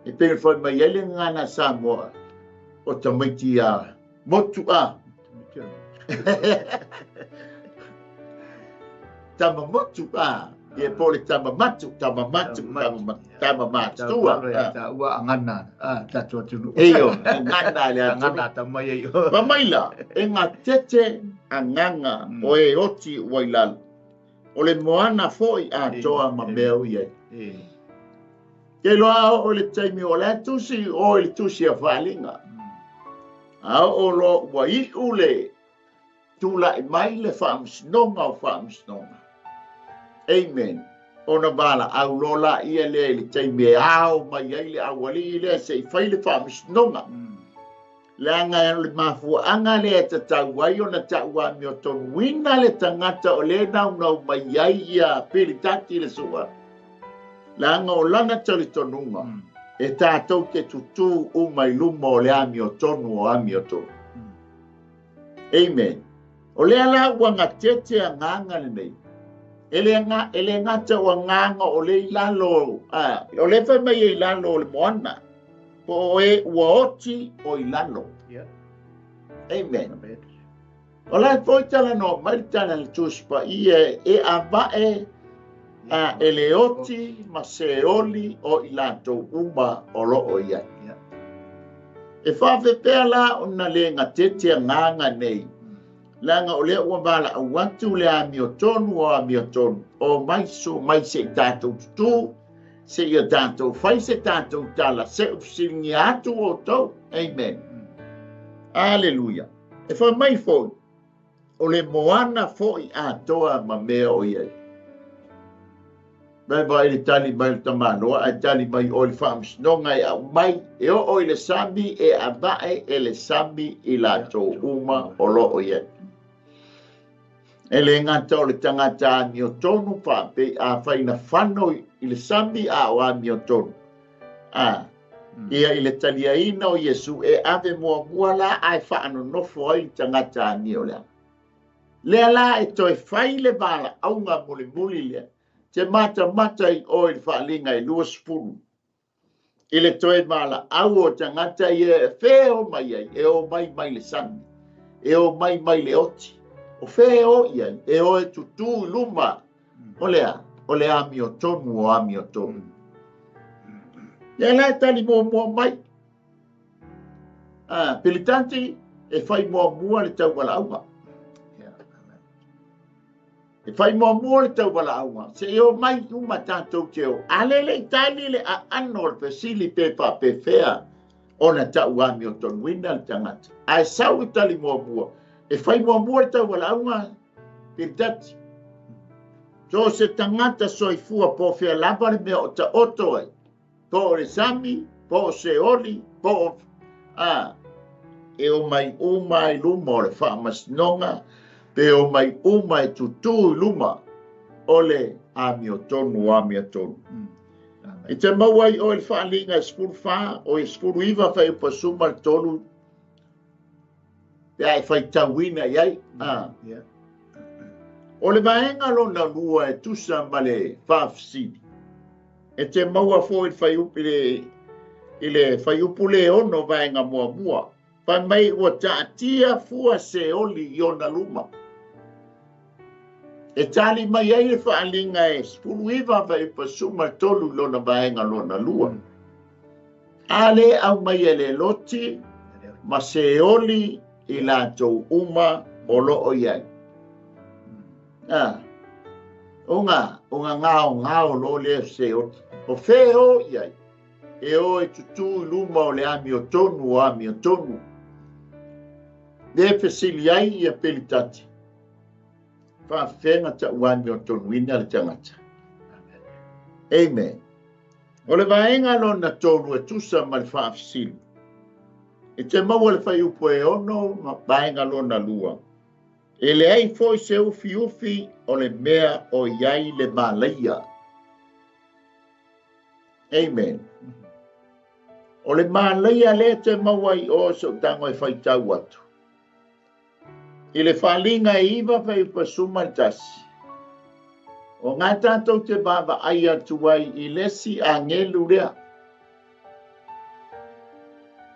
E pere foi mai ele ngana sa moa o tamaiti a motu a. Tama motu a. E pole tama matu. Ua angana. Tātua tunu. Eyo, angana le atu. Angana tamai eyo. Pamaila, e ngā tete anganga o e oti wailalu. o le moana foi a toa ma meo ia. Ke loa o le taimi o le tusi o le tusi a whalinga. A o lo wa I ule tula I mai le whaamsnonga o whaamsnonga. Amen. Ona bala au lola ia le taimi e ao mai ai le awali le se I whai le whaamsnonga. Le anga le mafuanga le ta tauai o na taua mi o tonu wina le tangata o le nau mai ai ia peritati le sua. Le anga o langa tali tonunga e tātou ke tutu o mai luma o le ami o tonu o ami o tonu. Amen. O le ala wanga tete a nganga le nei. Ele ngata o nganga o le ilalo, o le whai mai e ilalo o le moana. Po e ua oti o ilalo. Amen. O lai poi tala no mai tala le tuspa I e avae e le oti ma se oli o ilato uma o loo ia. E whawhepea la o na le ngatete a nganga nei. Langa o le ua bala a watu le ami o tonu o ami o tonu. O mai so mai se tātou tutu. Se ia tātou whai se tātou tala se usiringi atu o tau. Amen. Aleluia. E wha mai foi. O le moana foi a toa ma mea o iai. Mai vai le tali mai le tamanoa. A tali mai o le whaamsnonga e au mai. E o le sami e a vae e le sami I la tō uma o lo o iai. E le ngata o le tangata ami o tonu whape a whaina whano I le sami a o ami o tonu. Ia I le taliaina o Yesu e ave mua la ai whaano nofo ai tangata ami o lea. Lea la e toi whai le bala aunga muli lea. Te mata I o le whaalinga I lua spuru. I le toi bala au o tangata I e wheo mai ai. E o mai le sami. E o mai le oti. O wheo iai, e o e tutu luma, o le ami o tonu o ami o tonu. Ia lai tali mua mai. Pilitanti e whai mua le tau wala aunga. E whai mua le tau wala aunga. Se e o mai uma tātou te o. Alele I tali le a ano le pesili pepa pefea o na tau ami o tonu wina le tangata. Ai sau I tali mua. E whai mua tau wala aunga, pildati. So se tangata soifua po whea lapa le mea o ta oto ai. Po o le sami, po o se oli, po o... E o mai umai luma o le whaamasnonga, pe o mai umai tutu luma o le ami o tonu, ami o tonu. E te mauai o le whaalinga e skuru wha, o e skuru iwa whai upasuma le tonu, e ai whai tauina iai. O le vaenga lona lua e tusa ma le whaafsidi. E te maua fo I le whai upu le ono vaenga mua. Whai mai ua taatia fua se oli I ona luma. E tali mai ai le whaalinga e spulu iwa whai pasuma tolu lona vaenga lona lua. Ale au mai e le loti ma se oli I la tau uma o loo iai. Unga ngao lo le se o wheo iai. E o e tutu luma o le ami o tonu. Le fesili ai I a pelitati. Whawhenga ta uami o tonu ina le tangata. Amen. O le vaenga lo na tonu e tusa ma le whaafsili. E te maua le whai upo e ono ma paenga lona lua. E le ai foi se ufi o le mea o iai le malaia. Amen. O le malaia le te maua I o so tango e whai tau atu. I le whalinga e iwa whai upasuma tasi. O ngā tātou te baba ai atu ai I lesi a ngelu rea.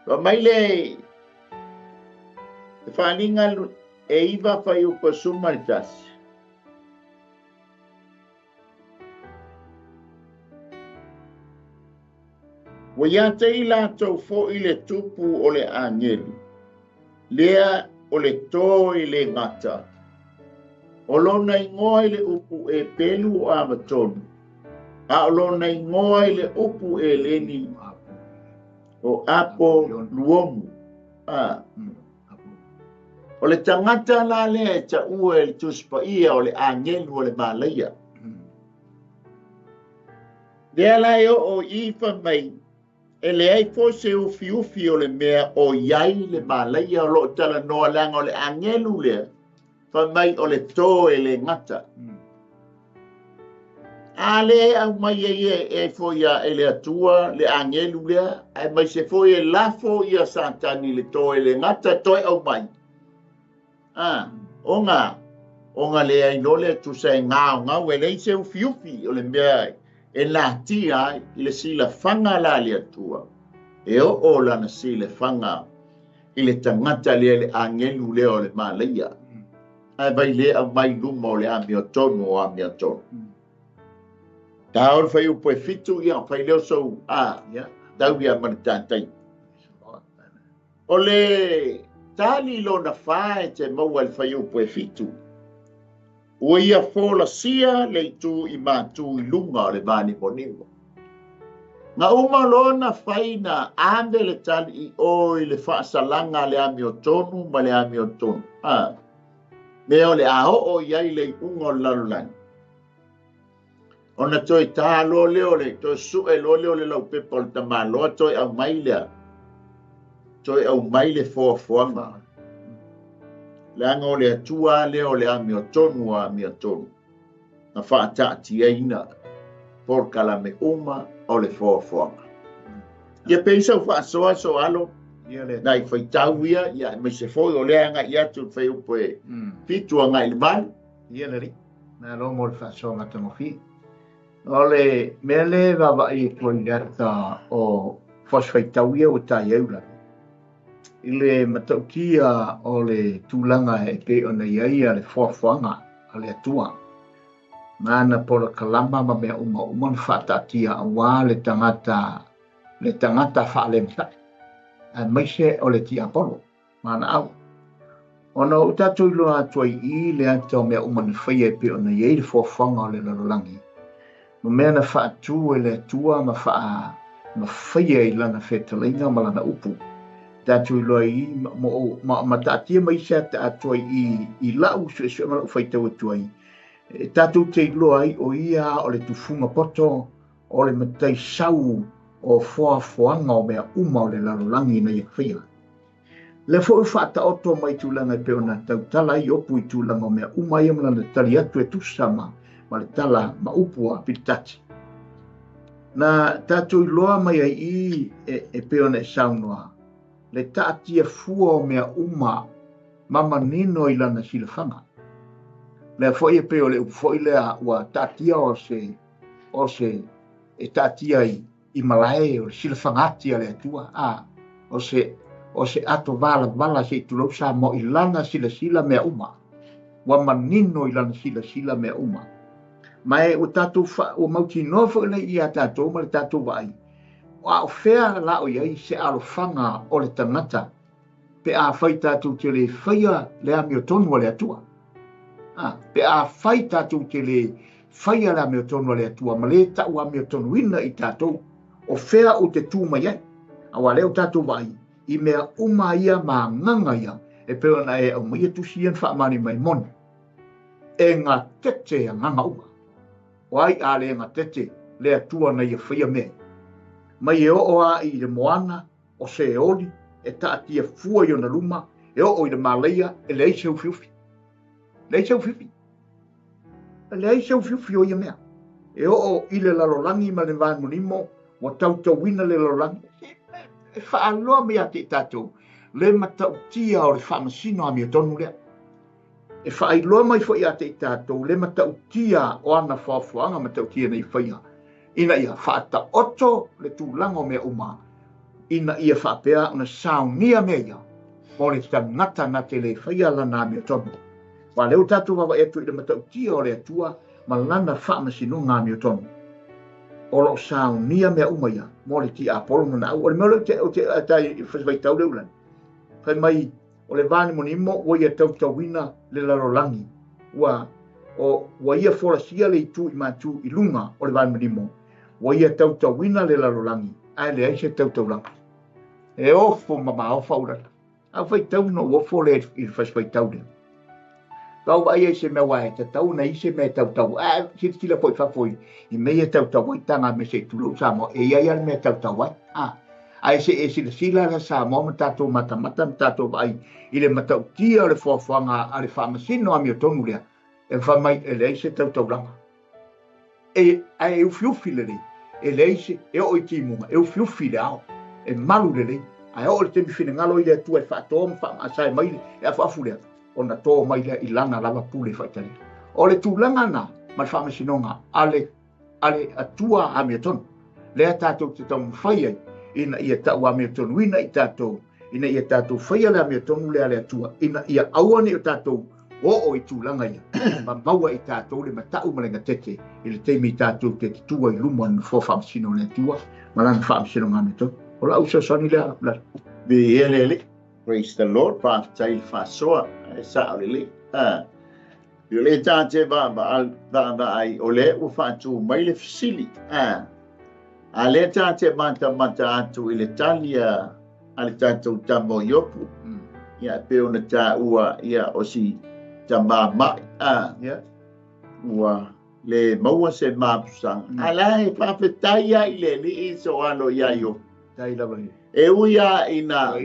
Wa mai le whalinga e iwa whai upasuma tasi. Wa ia te I lātou fo I le tupu o le angelu. Lea o le tō I le ngata. O lona ingoa i le upu e pelu o amatonu. A o lona ingoa i le upu e leni o apo luomu. O le tangata la le ta ua le tuspa ia o le angelu o le malaia. Lea lai o ifa mai, e le ai fo se ufi ufi o le mea o iai le malaia o lo tala noa langa o le angelu lea. Fa mai o le tō e le ngata. A le au mai e fo ia e le atua le angelu lea, ai mai se fo e lafo ia santani le tō e le ngata toi au mai. Onga le ai no le tu se ngau e le se ufi ufi o le mea e la tia i le sila fanga la le atua. E o la na sila fanga i le tangata le angelu lea o le malaia. Ai vai le au mai luma o le ami o tonu o ami o tonu. Ta ora fai upo e fitu ia, fai leo sou, tau ia manitantai. O le tali lo na fae te maua le fai upo e fitu. O ia fola sia le tu i mātu i lunga o le vani monimo. Nga uma lo na fai na ande le tali i oi le whaasalanga le ami o tonu ma le ami o tonu. Me o le aho o iai le unga o lalulani. Ona toi tā lo leo le, toi su e lo leo le lau pepa o le tamaloa, toi au mai lea. Toi au mai le foafoanga. Le anga o le atua leo le ami o tonu a ami o tonu. Na whaatati e ina, por kalame uma o le foafoanga. Ia peisa u whaasoa so alo, nai whai tau ia, ia me se foi o lea nga ia tu whai upo e fitua ngai le mali. Ia leri, na longo le whaasoa ngatamofi. Ole mele va i proiekta o fosfaitauia o Taeao la. Ile matautia o le tūlanga e pe ona ia le foafoanga a le atua. Mana pola kalama ma mea uma whaatatia a wā le tangata whaalemta. A maise o le ti apolo, mana au. Ona utatu iloa tuai i le ata o mea umana whaia e pe ona ia le foafoanga o le lalolangi. Ma mea na whaatu e le atua ma whaia i lana whetalainga ma lana upu. Tātu i loa i ma tātia mai se atua i lau sue ma lau whaitau atua i. Tātu te i loa i o ia o le tufunga poto o le matai sau o foafoanga o mea uma o le lalolangi na ia whaia. Le fo whaata oto mai tūlanga i peona tautala i opu i tūlanga o mea uma i amlana tali atu e tusama ma le tala ma upu a pitati. Na tātou i loa mai ai e peona e saunoa. Le tātia fua o mea uma mama nino i lana silafanga. Le foi e peo le foi lea ua tātia o se e tātia i malae o le silafangati a le atua. O se ato vala se tulau sa mo i lana sila mea Wa manino i lana sila mea Mai o tātou o mauti nofo le i a tātou ma le tātou vai. O a whea la o iai se alofanga o le tangata. Pe a whai tātou te le whaia le ami o tonu le atua. Pe a whai tātou te le whaia le ami o tonu le atua. Ma le tau ami o tonu ina i tātou. O whea o te tūma iai. Awa leo tātou vai. I mea uma ia ma nganga ia. E peo na e au mai tusian whaamani mai moni. E ngā tete a nganga uma. Wai a le ngā tete le atua na ia whaia mea. Mai e o a i le moana o se e oli e taatia fua i o na luma e o i le maleia e le eise ufiufi. Le eise ufiufi. Le eise ufiufi o ia mea. E o i le lalolangi ma le vānu nimo o tautau wina le lalolangi. E whaaloa mea te tātou le matautia o le whaamasino a mea tonu lea. E whaailoa mai fo i a te tātou le matautia o ana whaafuanga matautia nei whaia. Ina ia whaata oto le tūlanga o mea uma. Ina ia whaapea una saunia mea. Mo le tangata na te le whaia lana mea tonu. Wa leo tātou wawa etu i le matautia o le atua ma lana whaamasino ngā mea tonu. O lo saunia mea uma ia. Mo le ti apolo na au. O le mea leo te atai whaitau leu lani. Whai mai o le vāne monimo o ia tautawina le lalolangi. Ua o wa ia fola sia le tu I matu I lunga o le van malimo wa ia tau wina le lalolangi ai le aise tau langa e ofo mama o faula a fai tau no o fo le I fai tau le tau ai se me wa te tau nei se me tau a sila foi fa foi I me tau I tanga me se tu sa mo e ia me tau a ai se sila la sa mo tato mata tato ai I le matau tia le foafanga a le whamasino a mio tonu lea e whamai e leise tau langa e ai eu fiufi le rei e leise e o I timunga eu fiufi le ao e Malū le rei ai o le temi fine ngalo I le atua e whaatoa whamasai mai e a whaafu lea o na tō mai lea I lana lava pule whaitari o le tūlanga na ma le whamasinonga ale atua a mio tonu lea tātou te tau mwhai ai ina ia tau a mea tonu ina I tātou ina ia tātou whaia lea mea tonu lea lea tua ina ia awane o tātou o I tūlanga ia ma maua I tātou le matau malenga tete I le teimi tātou te tua I luma na fo whamsino lea tua ma lana whamsino ngā mea tonu o la usa sani lea be ele praise the Lord pa tai fa soa sa le yo le tate ba ai ole u fa tu mai le fisili a le tate mata atu I le talia ale tatou tamo yopu ia pe ona ta ua ia o si tama mai ua le maua se mapusanga ala e whawhetai ai le li so ano ia yo tai lava e uia ina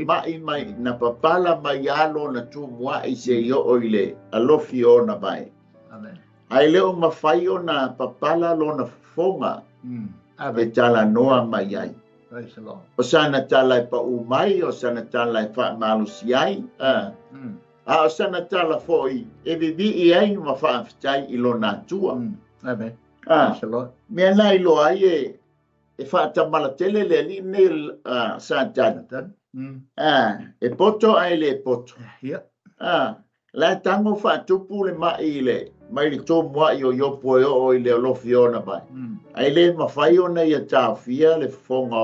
mai na papala mai alo na tu mua I se yo o ile alofi ona mai amen ai leo mawhai o na papala lo na fonga e tala noa mai ai praise the Lord o sana tala pa umai o sana tala fa malusiai o sana tala foi e vivi I ai ma fa ftai I lo na tua amen praise the Lord me lai lo ai e fa tamala tele le li nel sa tata e poto ai le poto la tango fa tupu le mai le mai le to mo yo po o le lo fiona ba ai le ma fai ona ia ta fia le fonga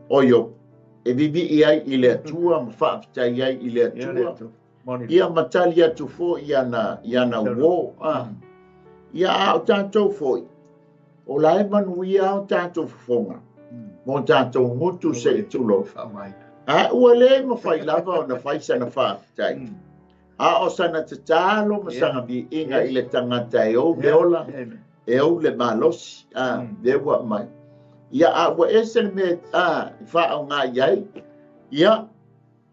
o yo e vivi ai ile tua ma fa tai ai ile tua ia matalia tu fo ia na wo ia o tanto foi o lai manuia o tanto fonga mo tanto mutu se tu lo o le ma fai lava na fai sana fa tai o sana te talo ma sanga bi inga ile tangata e o beola e o le malos le wa mai ia a wa esen me fa o nga yai ia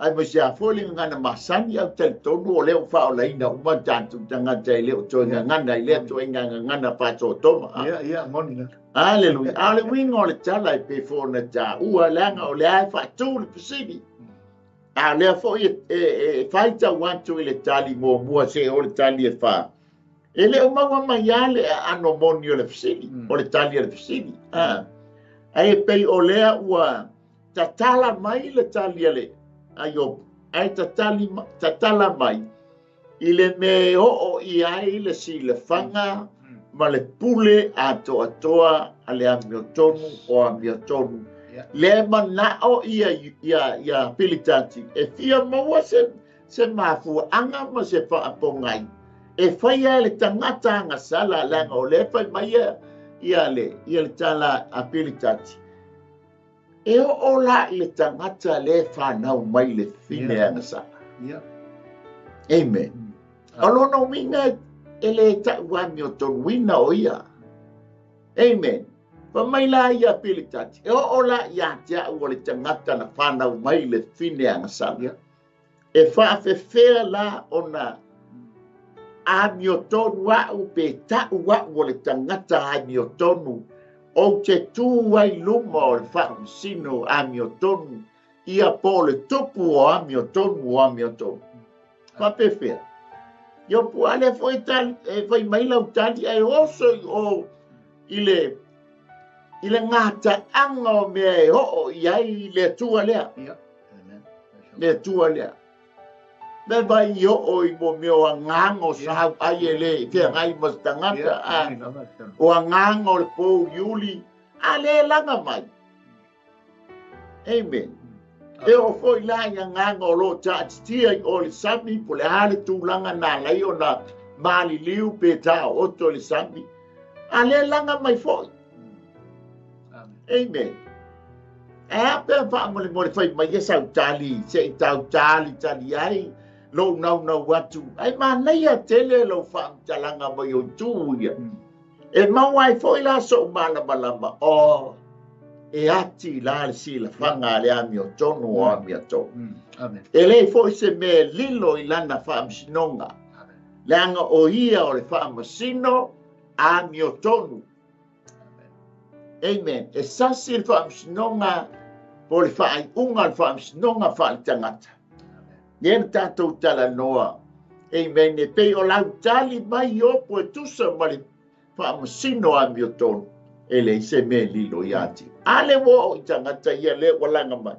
ai mo sia foli ngana masani au tel tonu o le fa o leina uma tantu tangata e le o to ngana ile to ngana pa to toma ia ngoni Hallelujah. Ale wingo le tala pe fo na ta ua langa o le ai fa tu le pisini. Le fo e faita wantu le tali mo mua se o le tali e fa. Ele o mawa maiale ano monio le pisini. O le tali le pisini. Ai pe o lea ua tatala mai le tali le. Ayo ai tatala mai. Ile me o I ai le si le fanga. Ma le pule atoa ale amiotonu o amiotonu le mana o ia pilitati e fia maua se mafu anga ma se fa apongai e faia le tangata anga sala langa o le fai mai ia le tala a pilitati e o la le tangata le fa nau mai le fine anga sala amen alono minga ele ta wami o ton wina o ia amen pa mai la ia pilitati e o la ia tia o le tangata na whanau mai le fine anga sala e whaafewhea la ona a mio tonu wa upe ta wa o le tangata a mio tonu o te tu wai luma o le whaamsino a mio tonu ia po le tupu o a mio tonu whaafewhea yo puale foi tal foi mai lau tali ai oso o ile ngata anga me ho ai le tua lea le tua lea me vai yo o I mo me o ngango sa ai ele ke ngai mas tangata o ngango le po yuli ale langa mai amen e o foi la nga ngolo cha tia o le sami po le hale tu langa na lai o mali liu pe tao oto le sambi. Ale langa mai foi. Amen. Pe fa mo le fai mai sa tali, se tau tali ai. Lo nau watu. Ai manai a tele lo fa talanga mai o tu ia. E mawai foi la so malama o e ati la si la fanga le ami o tonu o ami o tonu. E lei foi se me lilo i lana fa amsinonga. Leanga o ia o le fa amasino ami o tonu. Amen. E sasi le fa amsinonga po le fa ai unga le fa amsinonga fa le tangata. Yen tatou tala noa. Amen. E pei o lau tali mai opo e tusa ma le fa amasino ami o tonu. E le se me lilo i ati. Ale wo i tangata ia le walanga mai.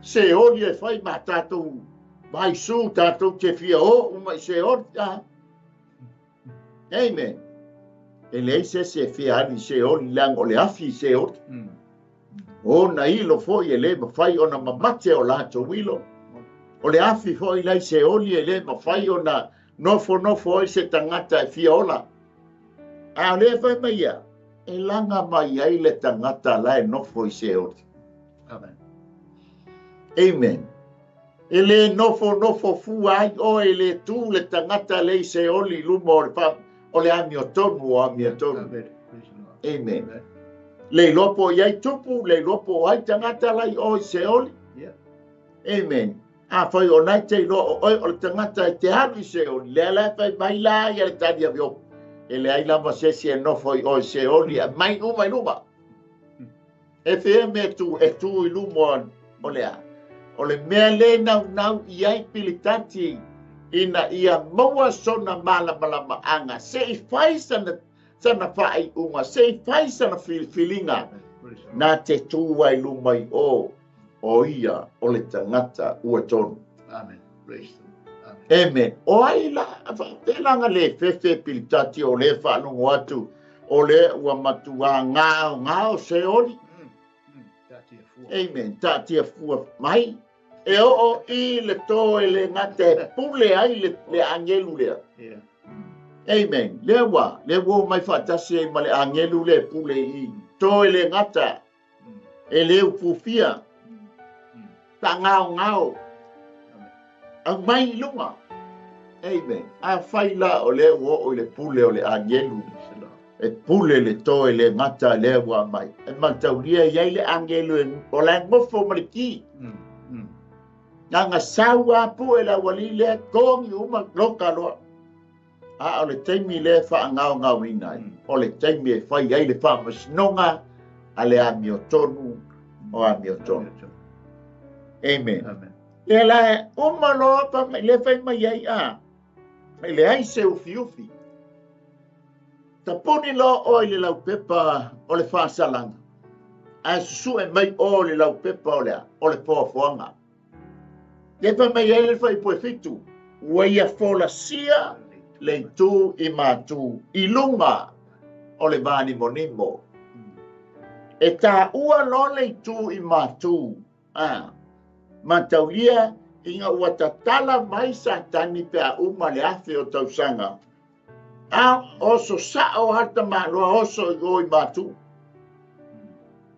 Se oli e fai ma tatou mai su tatou te fia o uma se oli. Amen. E le se fia ani se oli lang o le afi se oli. O na ilo foi e le ma fai ona mamate o lato wilo. O le afi foi lai se oli e le ma fai ona nofo se tangata e fia ola. A le fai mai ia. E langa mai ai le tangata la e nofo i se oli. Amen. Amen. E le nofo fu ai o e le tu le tangata le se oli lumo o le fa o le ami o tonu o ami o tonu. Amen. Le lopo iai tupu, le lopo ai tangata lai o se oli. Amen. A fai o nai te lo o le tangata e te hawi se oli. Le ala fai mai la ia le tani avio. E le ai lama sesi e nofo i o se oli. Mai luma. E fea me tu i lumo o le a. O le mea le nau iai pilitati ina ia maua sona malama anga. Se i fai sana fai unga. Se i fai sana filinga. Na te tuai lumai o ia o le tangata ua tonu. Amen. Praise Amen. O ai la, langa le fefe pilitati o le whanungu atu, o le ua matua ngao se oli. Amen. Tatia fua mai. E o i le to e le ngate pule ai le angelu lea. Amen. Le wa mai fatasi e ma le angelu le pule i. To e le ngata. E le upufia. Ta ngao. Ang mai lunga. Amen. A faila o le o le pule o le angelu. E pule le to e le ngata le wa mai. E mantauria iai le angelu o la ngofo mariki. Nga sawa pu e la wali le kongi uma loka loa. A o le taimi le wha ngao inai. O le taimi e whai ai le wha masnonga a le ami o tonu o ami o tonu. Amen. Le la uma loa pa le whai mai ai a. Le ai se ufi. Ta puni lo o le lau pepa o le wha salanga. A susu e mai o le lau pepa o le poafoanga. Le pa mai ele fai po fitu. Waia fola sia le tu i matu i lunga o le vani monimo. E ta ua lo le tu i matu. Mataulia inga ua tatala mai sa tani pe a uma le afe o tausanga. Oso sa o hata maloa oso i matu.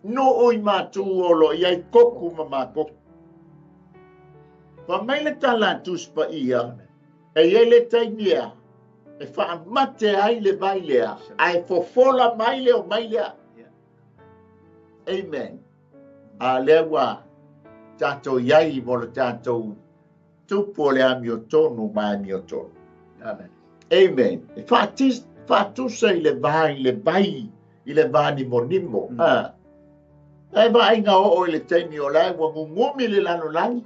No o i matu o lo iai koku mamako. Pa mai le tala tuspa ia, e ele taimia, e wha mate ai le mai lea, ai fofola mai lea o mai lea. Amen. A lewa, tato iai mo le tato tupo le ami o tonu mai ami o tonu. Amen. Amen. E wha tusa i le bai, i le vani monimo. E wa inga o le taimi o lai, wa ngumi le lano langi.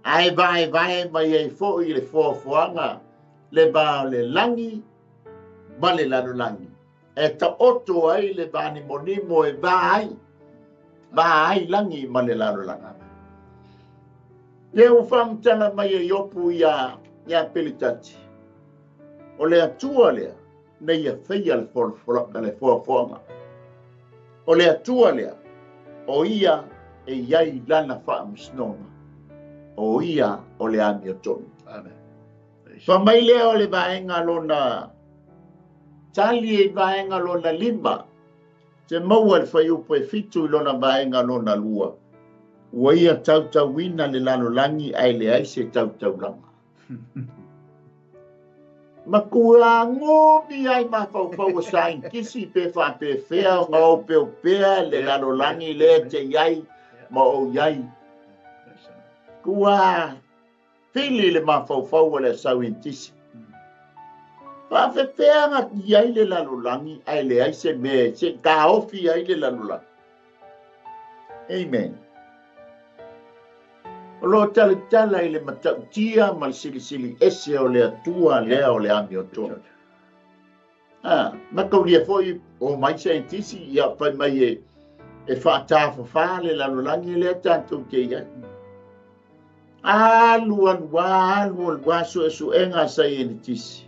Ai vai mai e fo i le foanga le ba le langi ma le lano langi e ta oto ai le bani monimo e vai langi ma le lano langi le u fam tana mai e yopu ya pelitati o le atua le nei a feia le foanga o le atua le o ia e iai lana fa amsnoma o ia o le ami o tonu. Amen. Whamai lea o le vaenga lona tali e vaenga lona lima. Te maua le whai upo e fitu i lona vaenga lona lua. Ua ia tau wina le lalo langi ai le aise tau langa. Ma kua ngomi ai ma whau sain kisi pe wha pe whea ngau pe o pea le lalo langi le te iai ma o iai. Kua pili le ma whau le sau intisi. Pa fe pea nga iai le lalo langi ai le aise me se ka ofi ai le lalo langi. Amen. Lo tala i le matau tia ma sili ese o le atua lea o le ami o tō. Ma kaulia foi o mai sa intisi ia pai mai e whaatawha le lalo langi le tātou ke iai. Alua su enga sa i intisi.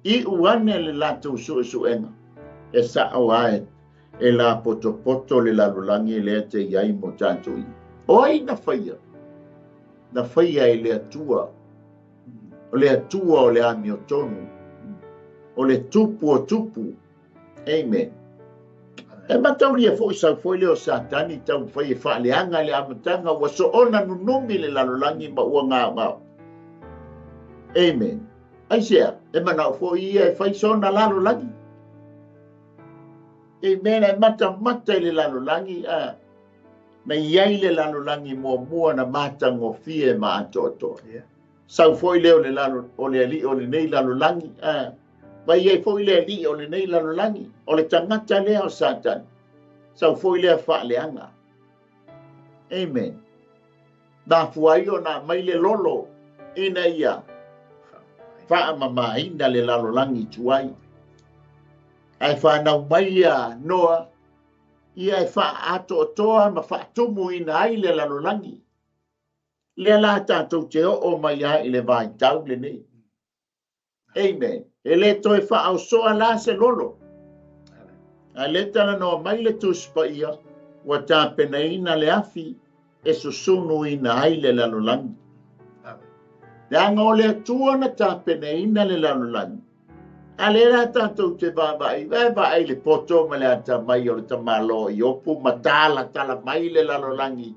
I uane le latou su enga. E sa o ae e la poto le lalo langi le te iai mo tātou i. Oi na whaia. Na whaia e le atua. O le atua o le ami o tonu. O le tupu o tupu. Amen. E matauria fo sa foi le o satani tau fai e Faaleagaga le amatanga wa so ona nunumi le lalolangi ma ua ngā. Amen. Ai sea, e mana fo ia e fai sona lalolangi. Amen. E mata le lalolangi na iai le lalolangi mua na mata ngofie ma atoto. Sau foi leo le lalo o le ali o le nei lalolangi. Vai iai foi le ali o le nei lalolangi. O le tangata lea o Satan. Sau foi lea Faaleagaga. Amen. Na fuai o na mai le lolo ina ia. Whaamamaina le lalolangi tuai. Ai whanau mai ia noa. Ia e whaatotoa ma whaatumu ina ai le lalolangi. Le la tātou te o mai ai le vai tau le nei. Amen. E le toi whaau soa la se lolo. A le tala no mai le tuspa ia. Wa tā pena ina le afi. E susunu ina ai le lalolangi. Nanga o le atua na tā pena ina le lalolangi. A le la tātou te vai le poto ma le ata mai o le tamalo i opu ma tala mai le lalolangi.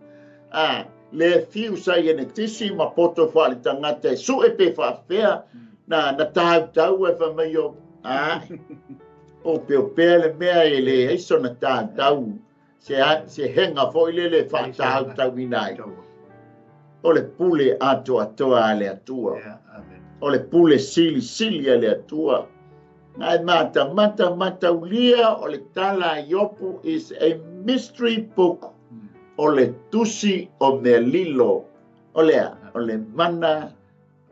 Le fiu sai ene tisi ma poto wha le tangata e su e pe whawhea na tau e whamai o. O peo le mea e le eiso na tau se henga foi le whaatau inai. O le pule atoa a le atua. O le pule sili a le atua. Ngai mata ulia o le tala iopu is a mystery book. O le tusi o me lilo. O le mana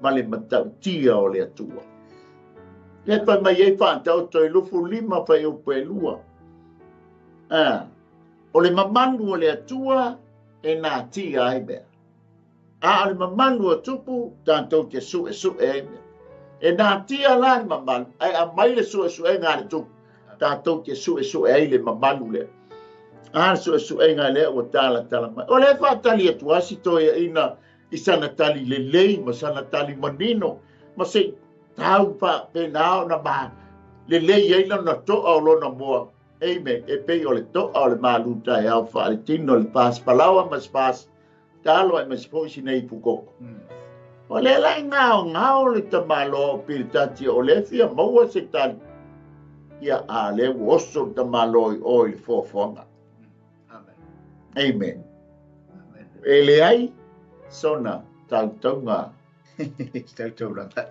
ma le matautia o le atua. Le pa mai e whaatau toi lufu lima whai upe lua. O le mamanu o le atua e nā tia ai mea. O le mamanu o tupu tātou te su e mea. E nā tia la le mamanu. A mai le su e ngā le tupu. Tātou te su e ai le mamanu le. Su e ngā le o tala mai. O le whaatali atua si toi ina i sana tali le lei ma sana tali manino. Ma se tau pa penao na ma le lei ei na toa o lona moa. Amen. E pei o le toa o le Malū Taeao whaare tino le pas palawa mas pas talo ai mas poisi nei pukoko. O le lai ngao le tamalo piritati o le fia maua se tali. Ia a le woso tamalo i o le fofonga. Amen. E le ai sona tautaunga.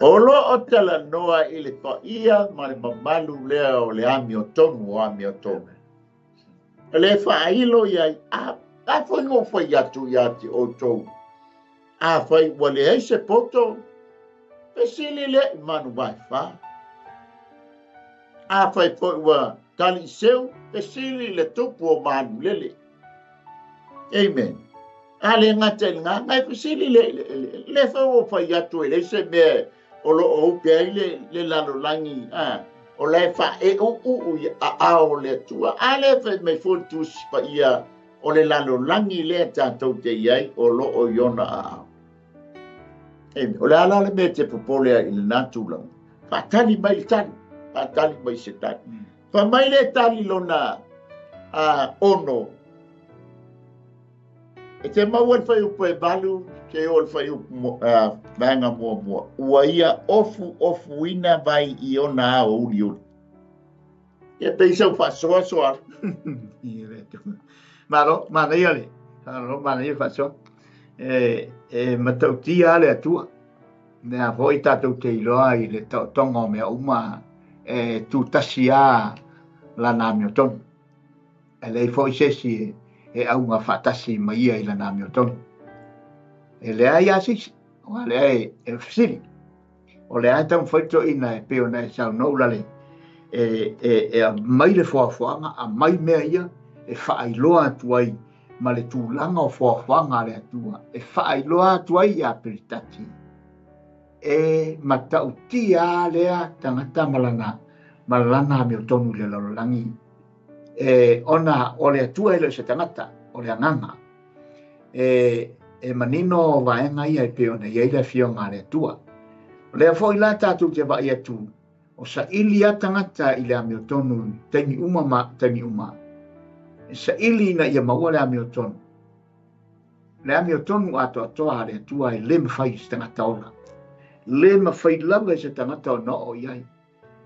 Olo o tala noa i le whaia ma le mamalu lea o le ami o tonu. Le whailo iai a whai ngō whai atu iati o tau. A whai wale ei se poto. Pe sili le manu vai wha. A whai whai wa tali seu. Pe sili le tupu o manu lele. Amen. Ale ngata ngai pusili le fa fa yatu le se me o lo pe le lalolangi o le fa e o o le tua ale fa me fotus pa ia o le lalolangi le tatou te iai o lo o yona O le ala le me te popole i le natula. Whatali mai tali. Whatali mai se tali. Whamai le tali lona ono. E te maua whai upo e balu, ke o le whai upo vanga mua. Ua ia ofu ina vai i ona a uli uli. Ia peisa upa soa. Maro, mana ia le. Mana ia whasoa. Matautia le atua. Nea hoi tātou te iloa i le tonga mea uma tu tasia la nā mio tonu. E lei fo i sesi e aunga whatasi mai ia i la nā mio tonu. E lea i asisi, o lea e fisiri. O lea e tau whaito ina e peo na e sau noulale. E mai le whaafwanga, a mai mea ia e whaailoa atuai ma le tūlanga o whaafwanga le atua. E whaailoa atuai a peritati. E matautia lea tangata malana meo tonu le lalolangi. Ona o le atua ele se tangata, o le anganga. E manino vaenga ia e peo na iei le fionga le atua. O le afo ila tātou te vai atu, o sa ili a tangata i le meo tonu, taimi uma. E sa ili na ia maua le meo tonu. Le meo tonu ato atoa le atua e le mawhai se tangata ola. Le mawhai lava e se tangata o no o iai.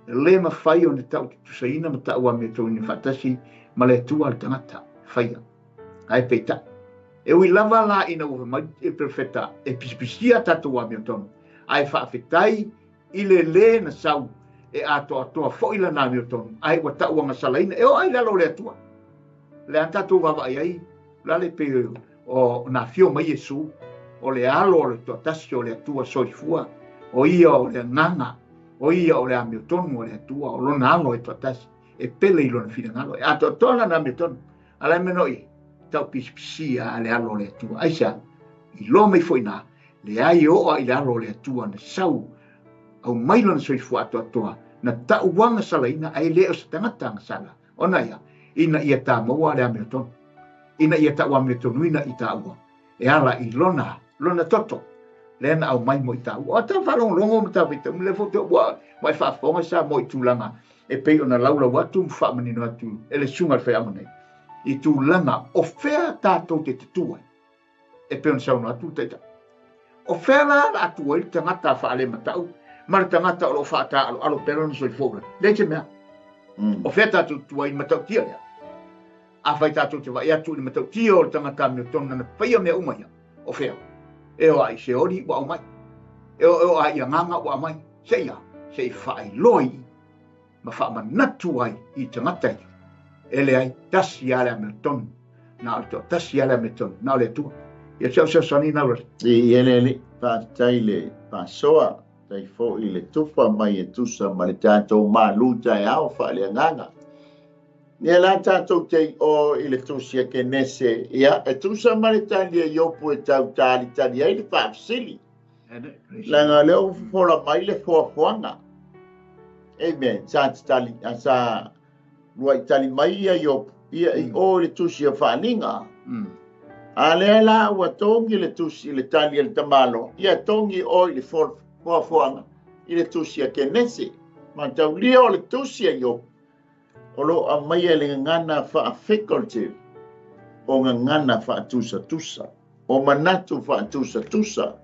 Le mawhai o ne tau tusaina ma tau a meo tonu ni whatasi ma le atua le tangata whaia. Ai peita. E ui lava la ina uwe mai e perfeta e pispisia tatu a meo tonu. Ai whaafetai i le na sau e ato atoa foila na meo tonu. Ai wa tau anga salaina e o ai lalo le atua. Le antatu wawa ai lale pe o na fio mai Yesu o le alo o le tuatasi o le atua soifua o ia o le nganga o ia o le ameo tonu o le atua o lona alo e tuatasi e pele i lona fina ngalo e ato atoa na ameo tonu ala menoi tau pispisia a le alo o le atua aisa i lo mai foina le ai o i le alo o le atua na sau au mai lona soifua ato atoa na tau wanga salaina ai leo sa tangata sala ona ia ina ia ta maua le ameo tonu. Ina ia ta ua me tonu ina i ta ua. E ala i lona toto. Lena au mai mo i ta ua. O ta whalong longo mo ta vita. Mle foto ua. Mai whaafonga sa mo i tūlanga. E pei ona laura watu mwha manino atu. Ele sunga le whaiamanei. I tūlanga o whea tātou te tua. E pei ona sauna atu teita. O whea la atu ai tangata whaale matau. Mara tangata o lo whaata alo perona soi fōra. Leite mea. O whea tātou tua i matau tia lea. A whai tātou te wai atu ni matau tia o tangata meo tonu na whaia mea umaya o whea. E o ai se ori wa o mai. E o ai ia nganga wa mai. Se ia, se i whai loi ma wha manatu ai i tangatai. E le ai tasi ale meo tonu. Na o to tasi ale meo tonu. Na o le tua. Ia sau sani na ura. I ele tai le pasoa tai fo i le tufa mai e tusa ma le tātou Malū Taeao Faaleagaga. Nia la tātou tei o i le tusia ke nese. Ia, e tusa ma le tali e iopu e tau tali ai le whaafsili. Langa leo fora mai le fuafuanga. Amen. Sa luai tali mai ia iopu. Ia i o le tusia whaaninga. A lea la ua tongi le tusi le tali e le tamalo. Ia tongi o i le fuafuanga. I le tusia ke nese. Ma tau lia o le tusia iopu. O lo a mai e le ngana whaafekoltive, o ngana whaatusa. O manatu whaatusa.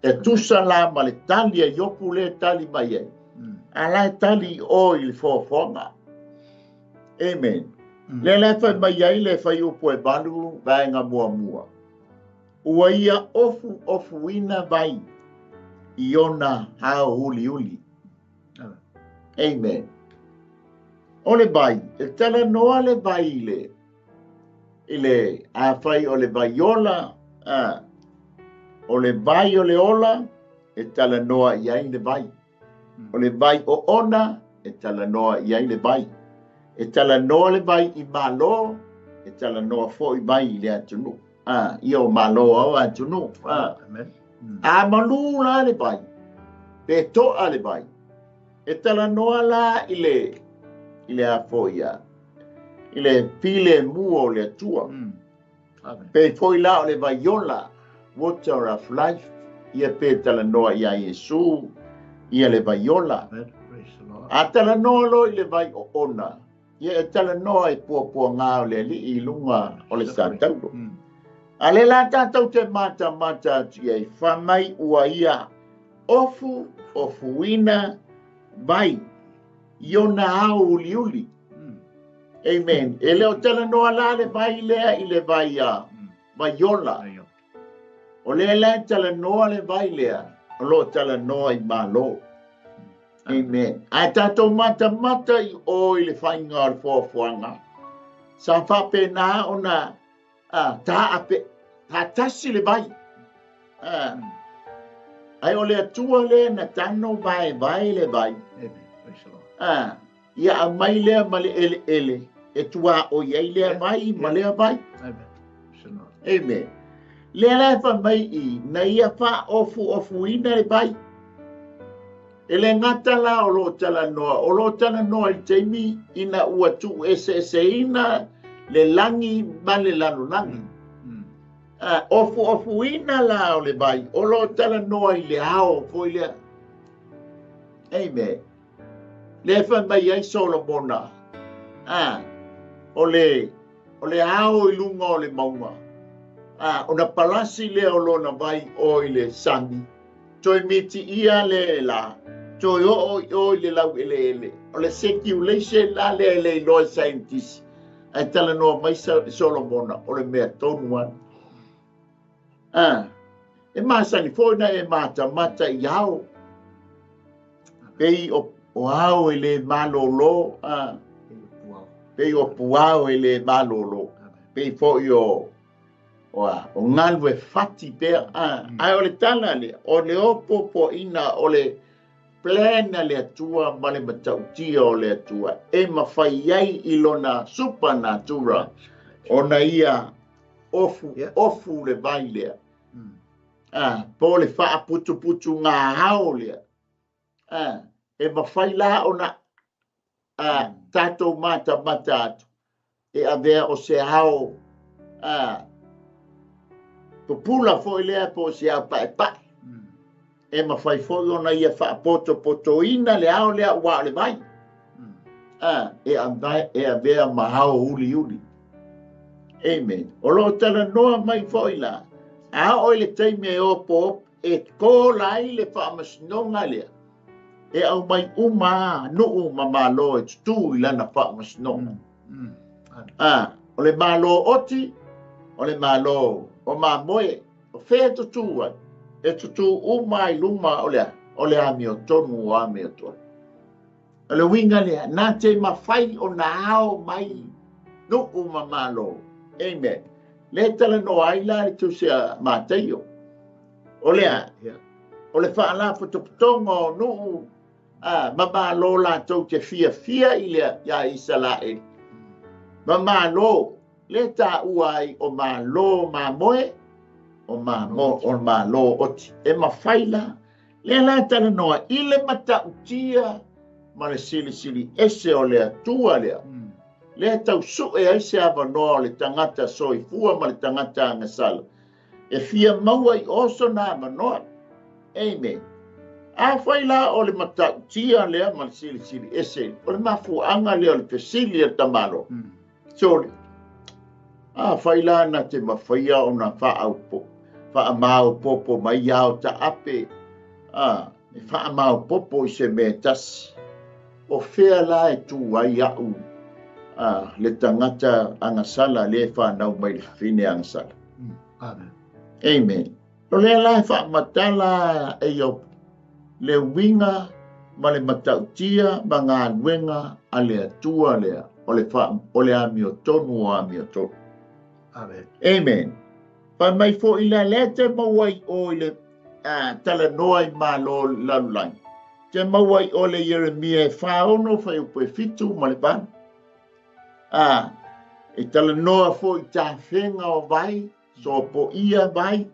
E tusa la ma le tali e yopu le tali mai e. A la tali o i le whaafwanga. Amen. Le le whai mai ai le whai upo e balu vaenga mua. Ua ia ofu ina vai i ona hao uli. Amen. O le bai, e tala noa le bai ile a fai o le baiola, o le bai o le ola, e tala noa iai le bai. O le bai o ona, e tala noa iai le bai. E tala noa le bai i Malū, e tala noa fo i bai i le atunu. Ia o Malū au atunu. A Malū la le bai, pe toa le bai. E tala noa la ile a foia. Ile pile muo le atua. Pe foi la o le vaiola, water of life, ia pe tala noa ia Iesu ia le vaiola. Praise the Lord. A tala noa lo i le vai o ona. Ia e tala noa i pua ngā o le li i lunga o le sātauro. A le la tātou te mata ia i whamai ua ia ofu ina vai iona au uli. Amen. E leo tala noa la le vai lea i le vai vaiola. O le tala noa le vai lea. O lo tala noa i Malū. Amen. A tātou mata i o i le whainga o le fuafuanga. Sa whape nā ona tā tasi le vai. Ai o le atua le na tano vai le vai. Ia a mai lea ma le ele. E tua o iei lea vai ma lea vai. Amen. Lea lea wha mai i na ia wha ofu ina le vai. E le ngata la o lo tala noa i teimi ina ua tu ese ina le langi ma le lalo langi. Ofu ina la o le vai, o lo tala noa i le hao foi lea. Amen. Le wha mai ai Solomona. O le hao i lunga o le maunga. O na palasi lea o lo na vai o i le sami. Toi miti ia le la. Toi o le lau ele. O le circulation la le loi scientist. Ai tala noa mai Solomona o le mea tonu ana. E masani fōna e mata i hao. Pei o hao e le malolo. Pei o puao e le malolo. Pei fo i o ngalu e fati pea. Ai o le tala le. O le opo po ina o le plena le atua ma le matautia o le atua. E mawhai ai i lona supernatural. Ona ia ofu le vai lea. Po le wha putu ngā hao lea. E mawhai la ona tātou mata atu. E avea o se hao pupula fo lea po se hao pae. E mawhai fo ona ia wha poto ina le hao lea ua le vai. E avea mahao uli. Amen. O lo tala noa mai fo ila. A o le taimi e opo e kōlai le whaamasnonga lea. E au mai nuu ma Malū e tutu i lana whaamasnonga. O le Malū oti, o le Malū o mamoe, o whea tutu ai. E tutu i luma o le ami o tonu o ami o tonu. O le winga lea, nā te mawhai o nā ao mai nuu ma Malū. Amen. Le tala no aila le tu se mateio. O le whaala putoputonga no mama lo la tau te fia i le ia Israel. Mama lo le ta uai o Malū moe o Malū oti. E mawhaila le la tala noa i le mata utia ma le sili ese o le atua lea. Le tau su e aise awanoa o le tangata soifua ma le tangata angasala. E fia maua i oso na awanoa. Amen. A whaila o le matautia lea ma le sili ese. O le mafuanga lea o le pesili a tamalo. Sori. A whaila na te mawhaia o na whaamau popo mai au ta ape. E whaamau popo i se mea tasi. O whea la e tu ai au. Le tangata angasala le whanau mai le whine angasala. Amen. O le lai whaamatala e o le winga ma le matautia ma ngā nuenga a le atua lea o le ami o tonu o ami o tonu. Amen. Pa mai fo i la le te mawai o le tala noa i Malū lalulai. Te mawai o le Jeremia e whaono whai upo e fitu ma le bana. E tala noa fo i tā whenga o vai, so po ia vai.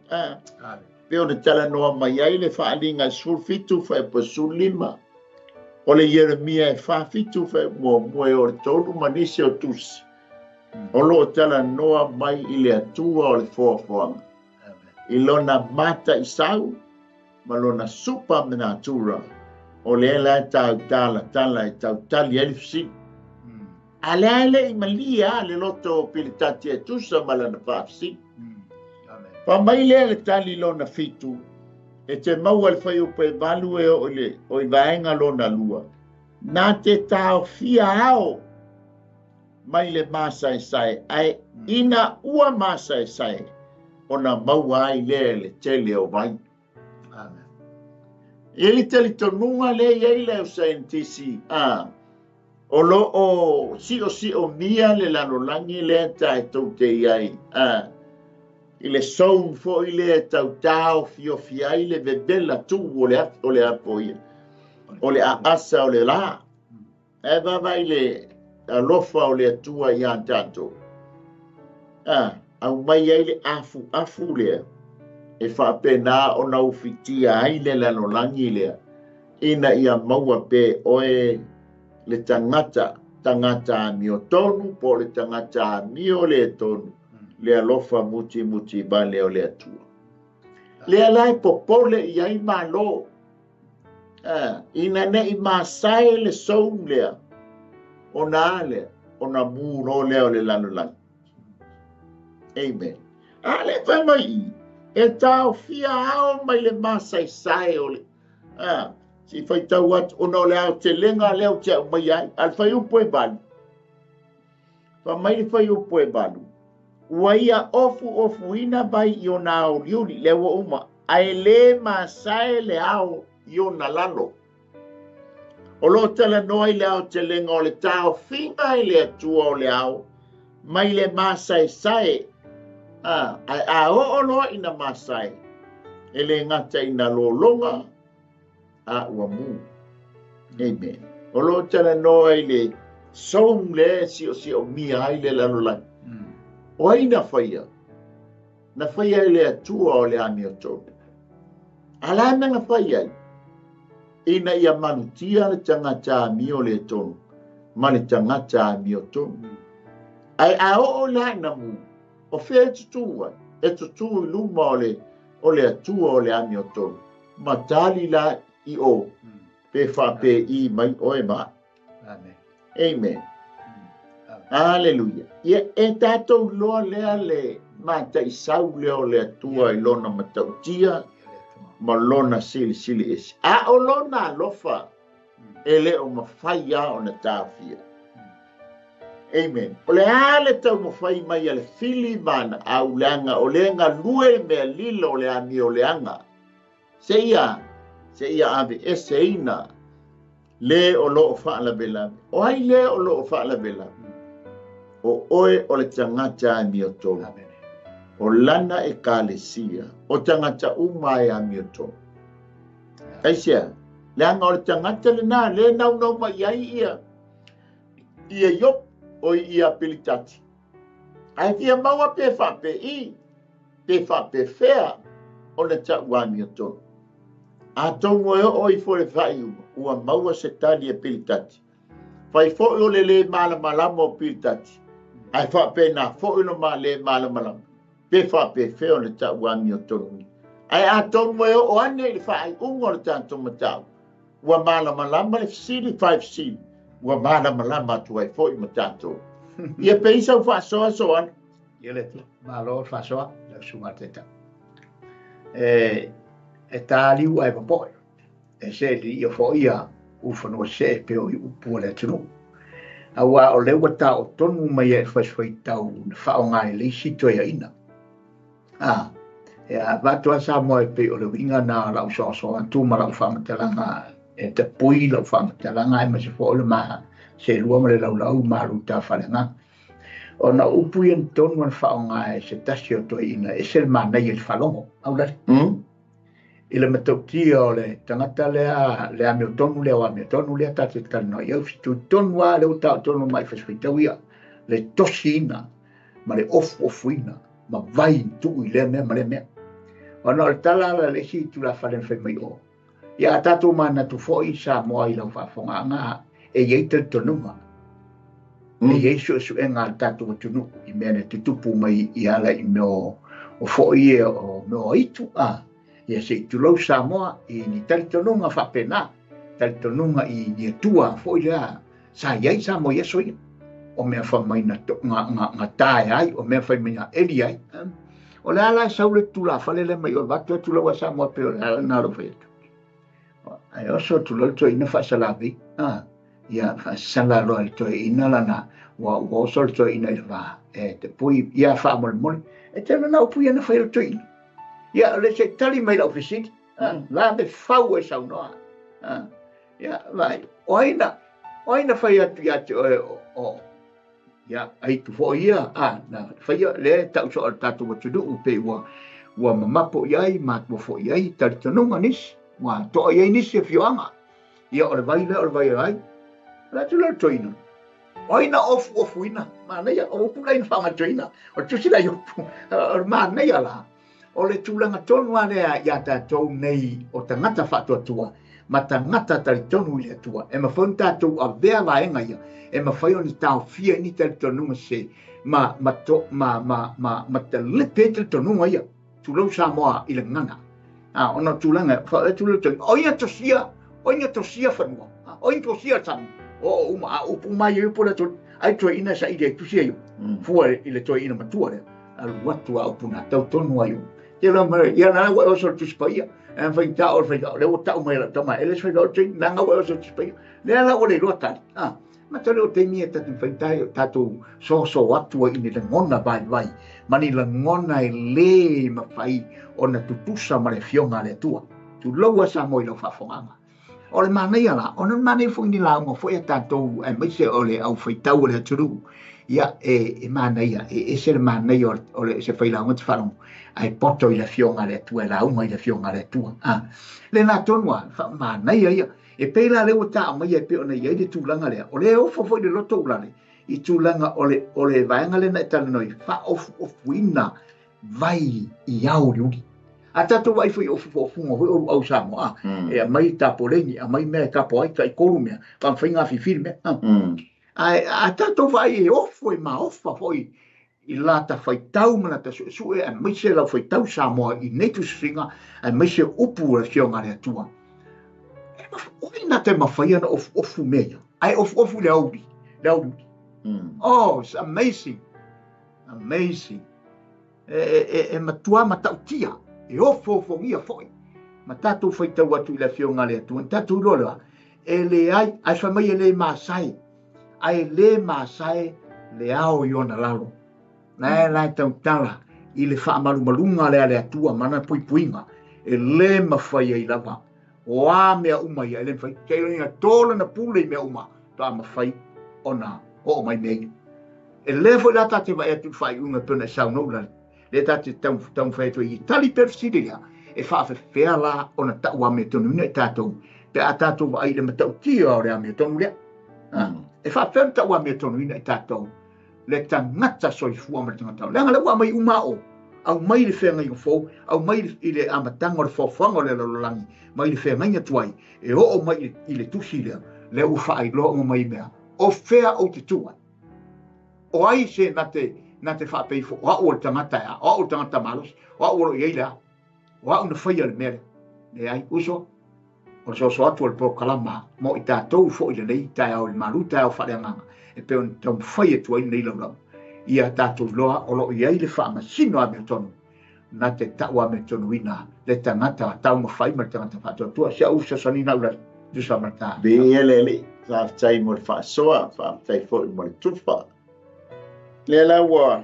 Peo le tala noa mai ai le whaalinga sulfitu whai po sulima. O le Jeremia e whaafitu whai mua o le tolu manise o tusi. O lo tala noa mai i le atua o le whoafoanga. I lona mata i sau, malona supa menatura o le la tau tala tau tali elfsi ale I malia le loto pilitati e tusa malana fafsi pa mai le tali lona fitu e te mau al fai upe balu e o I vaenga lona lua na te tau fia ao mai le masa e sai ai ina ua masa e sai ona mau ai le tele o vai Ele tele tonunga le ele o saintisi o lo o si o mia le lanolangi le tai tau te iai ile soun fo ile tau tau fio fiai le bebela tu o le apoia o le asa o le la e va ile alofa o le atua ia tato au mai ele afu le e whapena o nau fitia ai le lanolangi lea ina ia maua pe oe le tangata mi o tonu po le tangata mi o le tonu le alofa muti ba le o le atua le alai popole ia I malo ina ne I masai le soum lea ona muro le o le lanolangi amen ale vai mai e tau fia ao mai le masai sai o le si fai tau atu ono le au te lenga leo te au mai ai al fai upo e balu fa mai le fai upo e balu ua ia ofu ina bai I ona au liuli le wa uma ai le masai le au I ona lalo o lo tala noi le au te lenga o le tau finga I le atua o le au mai le masai sai ai o lo ina masai ele ngata ina lolonga ua mu amen o lo tala noi le soum le si o mi ai le lalola o ai na faia le atua o le ami o tō ala na faia ina ia manutia le tangata mi o le tō ma le tangata mi o tō ai o la na mu o fe tutu luma o le atua o le ami o tonu matali la I o pe fa pe I mai o e ma amen hallelujah e tatou loa lea le matai sau leo le atua I lona matautia ma lona sili esi o lona alofa e le o mawhai o na tāwhia amen. O le ale tau mo fai mai ale fili mana au leanga o leanga lue mea lila o le ami o leanga. Se ia ave ina le o lo o whaala bela. O hai le o lo o whaala bela. O oe o le tangata ami o tō. O lana e kālesia. O tangata umai ami o tō. Kaisia, leanga o le tangata le nā, le nau mai ai ia yop. O ia pilitati. Ai fia maua pe whape fea o le ta wami o tō. A tongo e o I fore whai ua maua se tali e pilitati. Whai fo o le malamalama o pilitati. Ai whape na fo o ma le malamalama. Pe whape fea o le ta wami o tō. Ai a tongo e o ane I whai ungo le tanto matau. Ua malamalama le fsili 5 sili. Ua malamalama tu ai foi matato. Ia peisa u whasoa soan. Ia le tu. Malo whasoa. Le sumateta. E tāliu ai papoi. E se li ia fo ia ufano se pe o upu le tunu. Awa o lewa ta o tonu mai e whaswai tau na whao ngai le sito ia ina. E a vatua sa moe pe o le winga na lau soa tu ma lau whamatalanga e te pui lau whamatalanga e ma se fo o le maha. Se lua ma le lau Malū ta Faaleagaga. O na upu i tonu an whaonga e se tasi o toi ina e se ma nei e whalongo. Au lari. I le matautia o le tangata le ame o tonu lea o ame o tonu lea tate tano i au fitu tonu a leo tau tonu mai whaswhitau ia. Le tosi ina ma le ofu ina ma vai tu I lea mea ma le mea. O na o le tala le si tu la whalen whai mai o. Ia tatu mana tu foi sa moa I lau whafonga ngā e yeita tonuma. E yesu e ngā tatu tunu I mea ne te tupu mai I ala I meo o foi e o meo itu ia se tulau Samoa I ni talitonunga whapena talitonunga I ni tua fo ia sa iai sa mo ia soia o mea whamaina ngā tae ai o mea whamaina eli ai o le ala saule tula whalele mai o watu tulau a Samoa pe o le ala naro whaiatu ai oso tulau to ina whaasalavi ia whaasala loa to ina lana wa oso to ina I wha te pui ia whaamole mole e tēnā nau pui ana whaila to ina ia le se tali mai la ofisiti la me whau e sau noa ia vai oina whai atu ia te o ia ai tu fo ia na whai le tau so al tatu wa tudu upe wa mamapo iai matmo fo iai tali tanunga nisi wa to iai nisi e fioanga ia o le vai ai la tu la toina oina ofu ina mana ia o pula ina whanga toina o tu sila yopu mana ia la o le tūlanga tonu area ia tātou nei o tangata whatua tua ma tangata tari tonu ia tua e ma whaun tātou a vea laenga ia e ma whai o ni tāo fia ni tari tonunga se ma te lepe tari tonunga ia tūlau Samoa I le ngana ona tūlanga whae tūlau tonu oina tosia whanua oina tosia tanu o upu mai e pula to ai toi ina sa ide tusia yo fua I le toi ina matua le alu watu a upuna tau tonu ai ia mare ia na wa so tu spaia en fai ta o fai le o ta mai la tama ele fai do tin na wa so tu spaia le la o le rota ma te o te mia tatu fai ta tu so watu I le ngona vai mani le ngona I le ma fai ona tutusa mare fionga le tua tu loa sa moi lo fa fonga o le mana ia la ona mana fu ni la mo foi tatou e mai se o le au fai tau le turu ia e mana ia e se le mana ia o le se fai la mo te falu ai poto I le fionga le tua la uma I le fionga le tua le na tonwa fa mana ia e pe la le o ta mai e pe ona ia de tulanga le o le o fo de loto la le I tulanga o le vaenga le na tala noi fa of wina vai I au riuki a tatou ai foi o fungo o Samoa e mai tapolengi a mai me kapo ai kai kolumia pa finga fi filme a tatou vai e ofo e ma ofa foi I lata fai tau mana ta su e mai se la fai tau Samoa I netu singa a mai se upu la fionga le tua oina te mawhai ana ofu mea ai ofu le audi oh it's amazing e matua matautia e ofo ngia foi ma tatou fai tau atu I le fionga le tua tatou lola e le ai fa mai e le masai ai le masai le ao I ona lalo la tau tala I le whaamalumalunga le atua mana puipuinga e le mawhai ai lava o a mea uma ia ele fai kei ringa tola na pule mea uma ta mawhai ona o mai mei e le foi la tate vai atu fai unga puna sau no la le tate tau fai tu I tali persidia e whaafewhea la ona taua me tonu ina tātou pe a tātou vai le matau tia o rea me tonu lea e whaafewea taua me tonu ina tātou le tangata soifua ma tangata le ngale wa mai umao au mai le whenga I fo au mai I le amatanga o le whawhanga o le lololangi mai le whenga inga tuai e o mai I le tusi lea le u whaai loa mai mea o whea o te tua o ai se na te whapei fo o le tangata o le tangata malos o le iei o na whaia le mere le ai uso o so atu le prokalama mo I tātou fo I le nei Taeao le Malū Taeao Faaleagaga e pe on tau whaia tuai nei lau ia tātou loa o lo iei le whaamasino a mea tonu na te taua me tonu ina le tangata tau mawhai ma le tangata whaatua sia usa sanina ula dusa marta be ele whaatai mo le whaasoa whaatai fo I mo le tufa le laua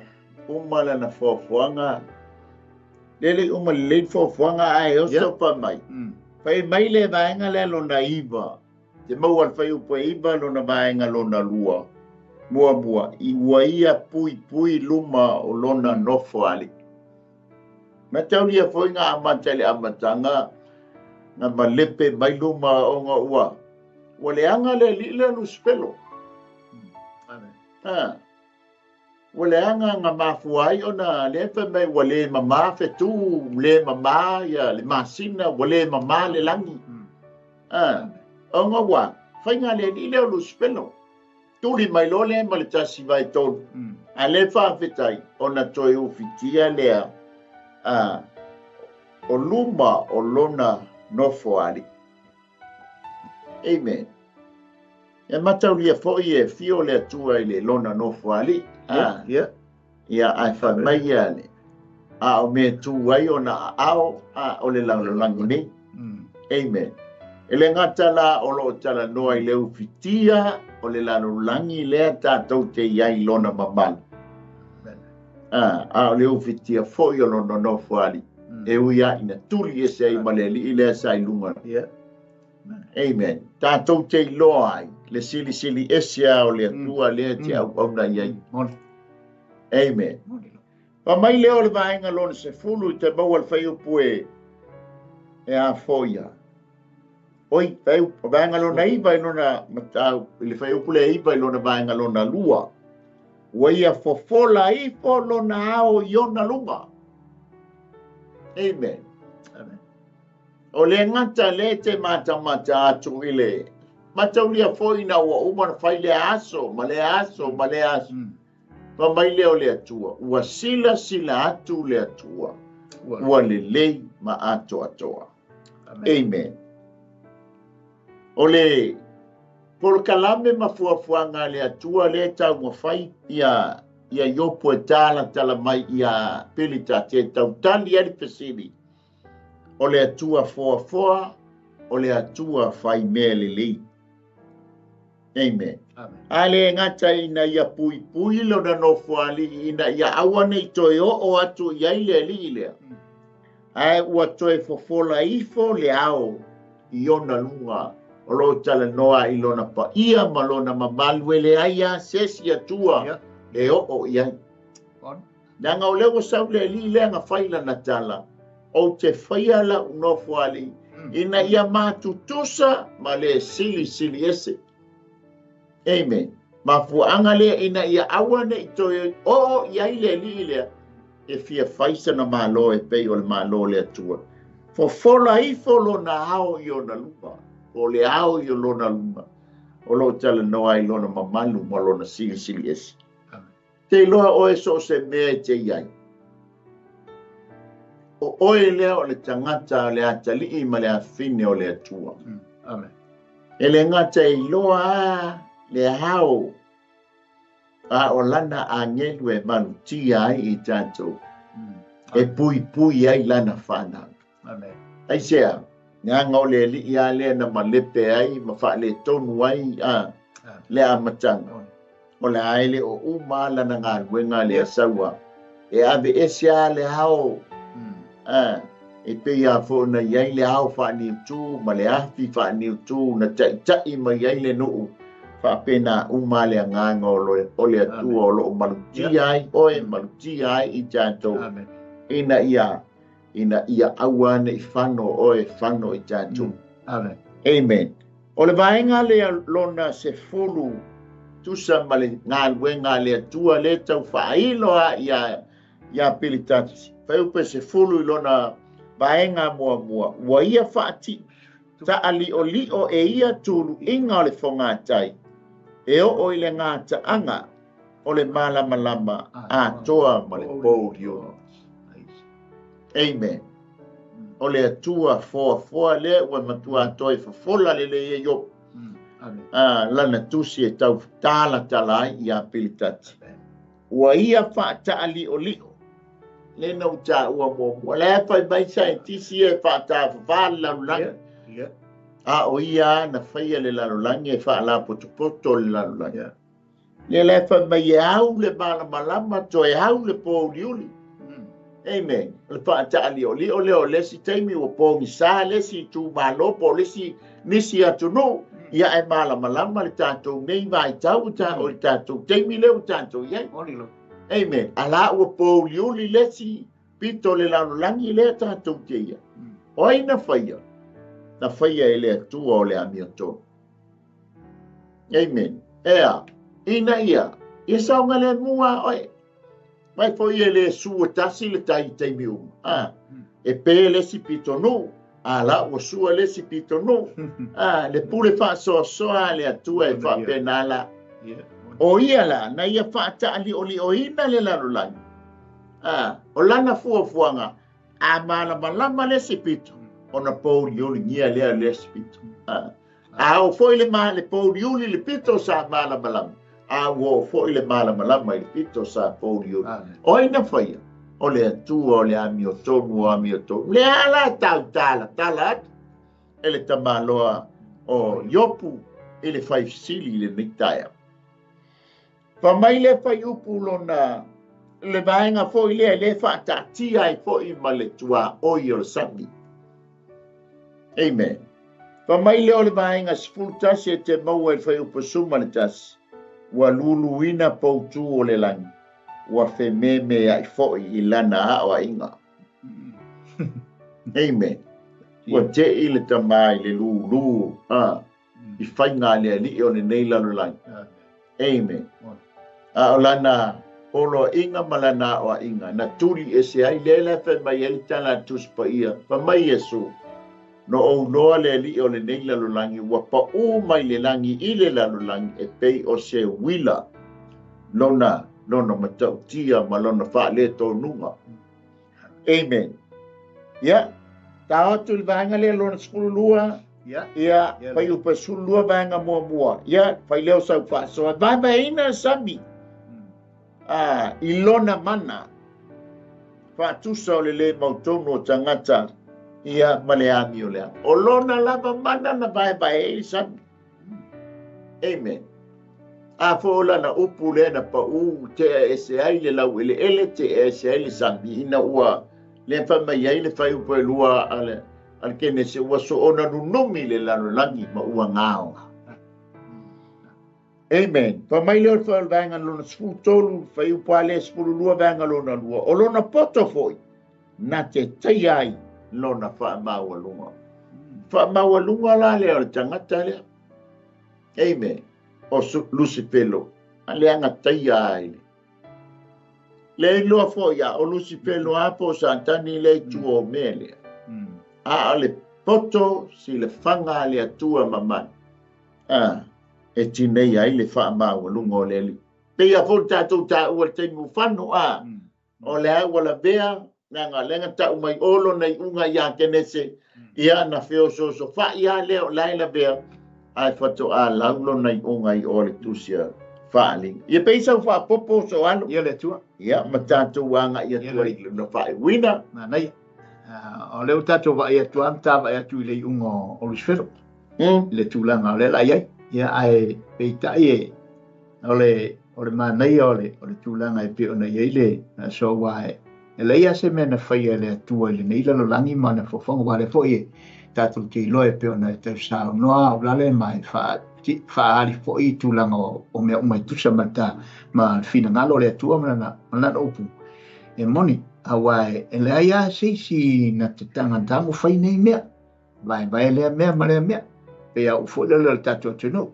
umala na whaafuanga le umala le whaafuanga ai o sopa mai whai mai le vaenga le lona iwa te maua whai upo iwa lona vaenga lona lua mua I waia pui luma o lona nofo ali ma taulia foi ngā amatale amatanga na malepe mai luma o ngā ua wale anga le lila lu spelo wale anga ngā mafuai o na lepe mai wale mama fetu le mama ya le masina wale mama le langi o ngā ua fai ngā le lila lu spelo tuli mai lo le ma le tasi vai tolu a le whaafetai o na toi ufitia lea o luma o lona nofo ali. Amen. E mataulia fo'i e fio le atua i le lona nofo ali. Ia ai fa mai ale. A o me tu ai o na ao o le laulangi nei. Amen. E le ngata la o lo tala noa i leu fitia o le laulangi lea tātou te iai lona mamalu. A o leu fitia fo'i o lona nofo ali. E uia ina tuli e sei maleli i lea sai lunga. Amen. Tātou te iloa ai. Le sili sili esia o le atua lea te au na iai. Amen. Pa mai leo le vaenga lona se fulu i te maua le whai upu e a foia. Oi, vaenga lona iwa i lona matau, i le whai upu le iwa i lona vaenga lona lua. Waia fofola i fo lona ao i ona lunga. Amen. O le ngata le te mata atu i le. Matau lia foi na ua umana whai le aso, ma le aso, ma le aso. Pa mai leo le atua. Ua sila atu le atua. Ua le lei ma ato atoa. Amen. O le por kalame ma fuafuanga le atua le tau ma whai ia yopo e tala mai ia pilita te tau tali ali pesini. O le atua foa, o le atua whai mea le lei. Amen. Ale ngata ina ia pui lo na no fuali ina ia awane i toi o atu iai le li lea. Ai ua toi fofola ifo le ao i ona lunga o lo tala noa i lona pa ia ma lona mamalu e le aia sesi atua e o iai. Nanga o leo sau le li lea nga whaila na tala o te whaia la uno fuali ina ia mātutusa ma le sili ese. Amen. Ma fuanga lea ina ia awane i toi o iai le li lea e fia faisa na malo e pei o le malo le atua. Fofola ifo lona ao i ona lupa. O le ao i o lona luma. O lo tala noa i lona mamalu ma lona sili ese. Te loa o e so se mea te iai. O oe lea o le tangata o le atali ma le afine o le atua. Amen. E le ngata i loa le hao a o lana a ngelu e malutia ai i tātou. E pui ai lana whana. Amen. Ai sea, ngā ngau le li ia lea na malepe ai, ma wha le tonu ai le a matanga. O le aile o uma lana ngā ruenga le asaua. E ave esia le hao. E pei a fōna iai le hao whaani utu, ma le afi whaani utu, na tai ma iai le nuu. Whapena uma le nganga o le atua o lo malutia ai, oe malutia ai i tātou. Ina ia awane i whano oe whano i tātou. Amen. O le vaenga le lona se fulu tusa ma le ngā luenga le atua le tau whailoa ia pilitati. Whaupe se fulu i lona vaenga mua. Ua ia whaati. Ta ali o lio e ia tulu inga o le whongatai. E o i le ngāta anga o le malama a toa ma le pōrio. Amen. O le atua foa le ua matua atoi fofola le e yo. Lana tusi e tau tala ai i a pilitati. Ua ia whaata ali o lio. Le nau tā ua mua. Le pai mai saintisi e whaata whaala langa. A o ia na whaia le lalulangi e wha la poto le lalulangi. Le lefa mai e au le malama to e au le po liuli. Amen. Le wha taali o leo lesi teimi o po misa lesi tu malopo lesi nisi atu no. Ia e malama le tātou nei vai tau o le tātou teimi leo tātou iai. Amen. Ala ua po liuli lesi pito le lalulangi le tātou teia. Oi na whaia. Na whaia e le atua o le amiato. Amen. Ea, ina ia. Ia saunga le mua, oi. Mai fo ia le sua tasi le tai miuma. E pe le si pito no. La ua sua le si pito no. Le pule wha soa le atua e wha penala. O ia la, na ia wha taali o ina le lalulangi. O lana fuafuanga. a malama le sipito ona pouliuli ngia lea le sipito a o foi le ma le pouliuli le pito sa malama a wo foi le malama le pito sa pouliuli oina faia o le atua o le amio tonu le ala tala ele tamaloa o yopu ele fai sili le mitaya pa mai le fai upu lona le vaenga foi le whaatatia ai foi ma le tua oi o sami. Amen. Pa mai le o le vaenga spultasi e te maua e whai upasuma le tasi. Wa luluina poutu o le langi. Wa whememe ai foi I lana hawa inga. Amen. Wa te I le tamai le lulu. I whainga le li o le neila lo langi. Amen. A o lana olo inga malana o inga na turi e se ai lela fe mai ele tala tus pa ia pa mai Yesu no o no le li o le neila lo langi wa pa o mai le langi I le la lo langi e pei o se wila lona matau tia ma lona fa le to nunga. Amen. Ya ta tu vanga le lona skulua ya pa yu pa sulua vanga mua ya pa leo sa fa so va ina sabi ilona mana whaatusa o le mautono o tangata ia maleami o lea. O lona lava mana na bae e sami. Amen. A fola na upu le na pa te ese ai le lau ele te ese ai le sami ina ua le whamai ai le whai upo e lua ale kene se ua so ona nunomi le lano langi ma ua ngao. Amen. Pa mai leo fa vanga lona sfu tolu fa u pale sfu lua vanga lona lua. O lona poto foi. Na te taiai lona fa maua lunga. Fa maua lunga la leo tangata leo. Amen. O Lucifelo. Ale anga taiai. Le loa foi ya o Lucifelo apo santani le tuo mele. A ale poto si le fanga le atua mamai. E tinei ai le wha maua lunga o le li. Pea fo tātou tā ua te mu whanu o le ai wala bea, nga lenga ta umai olo nei unga ia kenese, ia na whio so wha ia leo laila bea, ai whato a laulo nei unga I o le tusia whaalinga. Ia peisa wha popo so alo. Ia le tua. Ia ma tātou wanga ia tua I na wha wina. Nei, o leo tātou wa ia tua amta wa ia tu le unga o Lucifero. Le tūlanga o le la iai. Ia ai peitai e ole manai ole tūlanga e pe ona iai le so wae e leia se mena whaia le atua le neila lo langi mana fofonga wale fo e tātou te iloe pe ona e tau sao noa o lale mai whaari fo I tūlanga o mea umai tusa mata ma whina ngalo le atua mana opu e moni a wae e leia seisi na te tanga tamu whainei mea vai lea mea ma lea mea pea u fōlele le tātua tino.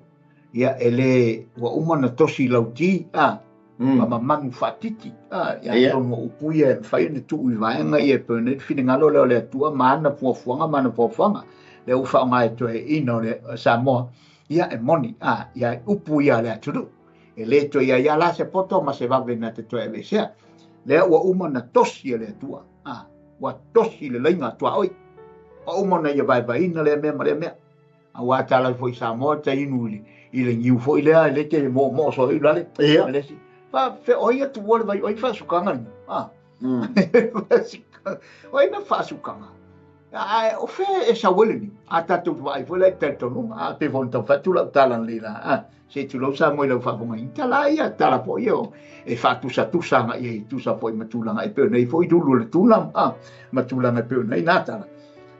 Ia ele wa umana tosi lauti, ma mamangu whatiti, ia tono upuia e whai ne tu I vaenga I e pene, whine ngalo leo le atua mana puafuanga, le uwhaonga e toe ino le Samoa, ia e moni, ia e upuia le aturu. E le toe ia la se poto ma se vave na te toe vesea, le wa umana tosi le atua, wa tosi le lainga tua oi, wa umana ia vai ina le mea, awa tala foi Samoa te inu I le ngiu foi le te mo so I lale le si fa fe oia tu wole vai oi fa sukanga oi na fa sukanga o fe e sa wole ni ata tu vai foi le te tonu te von to fa tu la tala lila se tu lo sa mo le fa bonga tala ia tala po io e fa tu sa nga I tu sa foi matulanga e pe nei foi tu le tulam matulanga pe nei natala